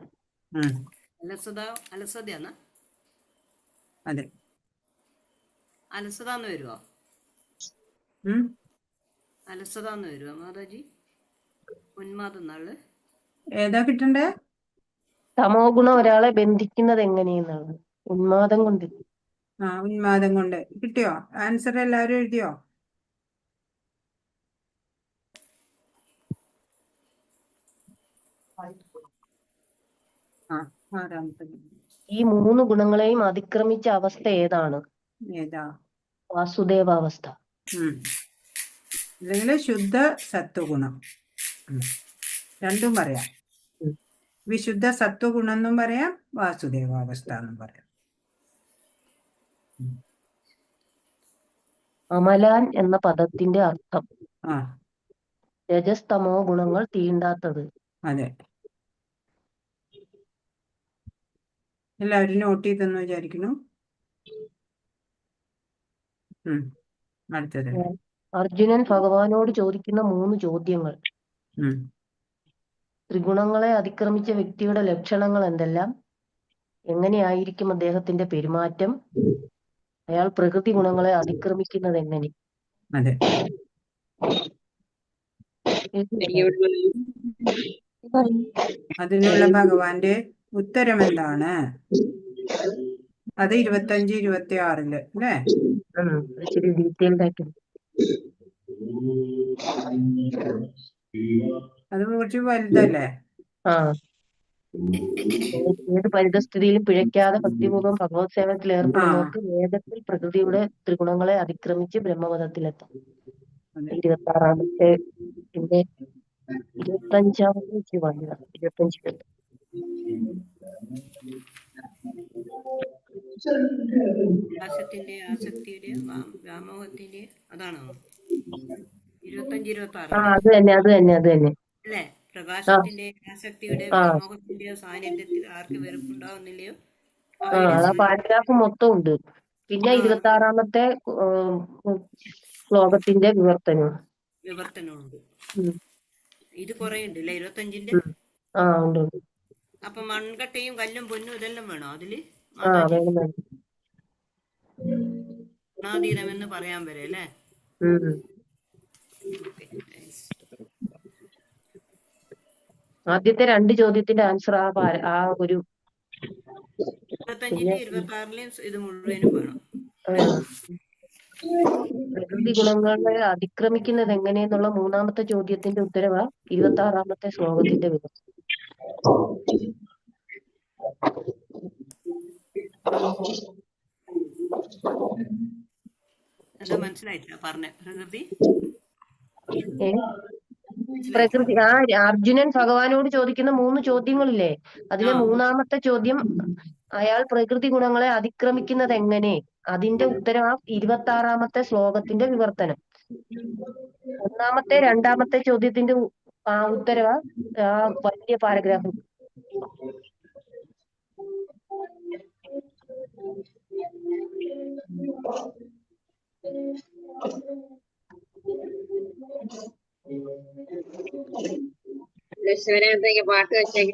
അലസതയാണ്. അതെ. അലസതാന്ന് വരുമോ? അലസതാന്ന് വരുമോ മാതാജി? ഉന്മാദം നാള് ഏതാ കിട്ടണ്ടേ? തമോ ഗുണം ഒരാളെ ബന്ധിക്കുന്നത് എങ്ങനെയെന്നാണ്. ഉന്മാദം കൊണ്ട്. ഉന്മാദം കൊണ്ട്. കിട്ടിയോ ആൻസർ? എല്ലാവരും എഴുതിയോ? ഈ മൂന്ന് ഗുണങ്ങളെയും അതിക്രമിച്ച അവസ്ഥ ഏതാണ്? ഏതാ? വാസുദേവാവസ്ഥ. അല്ലെങ്കിൽ ശുദ്ധ സത്വഗുണം, രണ്ടും പറയാം. വിശുദ്ധ സത്വഗുണം എന്നും പറയാം, വാസുദേവാവസ്ഥ എന്നും പറയാം. അമലാൻ എന്ന പദത്തിന്റെ അർത്ഥം? രജസ്തമോ ഗുണങ്ങൾ തീണ്ടാത്തത്. അതെ. എല്ലാവരും നോട്ട് ചെയ്തെന്ന് വിചാരിക്കുന്നു. അടുത്തത് അർജുനൻ ഭഗവാനോട് ചോദിക്കുന്ന 3 ചോദ്യങ്ങൾ. ത്രിഗുണങ്ങളെ അതിക്രമിച്ച വ്യക്തിയുടെ ലക്ഷണങ്ങൾ എന്തെല്ലാം? എങ്ങനെയായിരിക്കും അദ്ദേഹത്തിന്റെ പെരുമാറ്റം? അയാൾ പ്രകൃതി ഗുണങ്ങളെ അതിക്രമിക്കുന്നത് എങ്ങനെ? അതെ. അതിനുള്ള ഭഗവാന്റെ ഉത്തരം എന്താണ്? അത് 25-26 അല്ലേ? ഇച്ചിരി ഡീറ്റെയിൽഡ് ആയിട്ട്. അത് കുറച്ച് വലുതല്ലേ? ഏത് പരിതസ്ഥിതിയിലും പിഴയ്ക്കാതെ ഭക്തിപൂർവ്വം ഭഗവത് സേവനത്തിൽ ഏർപ്പെടുന്നവർക്ക് വേദത്തിൽ പ്രകൃതിയുടെ ത്രിഗുണങ്ങളെ അതിക്രമിച്ച് ബ്രഹ്മപദത്തിലെത്താം. 26-ാമത്തെ 25-ാമത്തെ 25. പ്രകാശത്തിന്റെ ആസക്തിയുടെ വ്യാമോഹത്തിന്റെ അതാണോ 25-26 അത് തന്നെ അല്ലേ? പ്രകാശത്തിന്റെ ആസക്തിയുടെ ആ വ്യാമോഹത്തിന്റെയോ സാന്നിധ്യത്തിൽ ആർക്ക് വെറുപ്പുണ്ടാവുന്നില്ലയോ ആ അവയുടെ ആ പാരഗ്രാഫ് മൊത്തം ഉണ്ട്. പിന്നെ ആ 26-ാമത്തെ ശ്ലോകത്തിന്റെ വിവർത്തനമുണ്ട്. ഉം. ഇത് കുറെ ഉണ്ട് അല്ലേ 25-ന്റെ? ആ ഉണ്ട്. അപ്പൊ മൺകട്ടയും കല്ലും പൊന്നും ഇതെല്ലാം വേണോ അതില് ആ മാതാജി? വേണം. ഗുണാതീതം എന്ന് പറയാൻ വരെ അല്ലേ? Okay, thanks. ആദ്യത്തെ 2 ചോദ്യത്തിന്റെ ആൻസർ ആ ഒരു 25-ലെയും 26-ലെയും ഇത് മുഴുവനും വേണം. പ്രകൃതി ഗുണങ്ങളെ അതിക്രമിക്കുന്നത് എങ്ങനെയെന്നുള്ള 3-ാമത്തെ ചോദ്യത്തിന്റെ ഉത്തരവാ 26-ാമത്തെ ശ്ലോകത്തിന്റെ വിവരണം. എന്താ മനസ്സിലായിട്ടില്ല പറഞ്ഞ പ്രകൃതി പ്രകൃതി അർജുനൻ ഭഗവാനോട് ചോദിക്കുന്ന 3 ചോദ്യങ്ങളില്ലേ, അതിലെ 3-ാമത്തെ ചോദ്യം അയാൾ പ്രകൃതി ഗുണങ്ങളെ അതിക്രമിക്കുന്നത് എങ്ങനെ, അതിന്റെ ഉത്തരവാ 26-ാമത്തെ ശ്ലോകത്തിന്റെ വിവർത്തനം. 1-ാമത്തെ 2-ാമത്തെ ചോദ്യത്തിന്റെ ഉത്തരവാ വലിയ പാരഗ്രാഫ്. പാട്ട് വെച്ചേക്ക്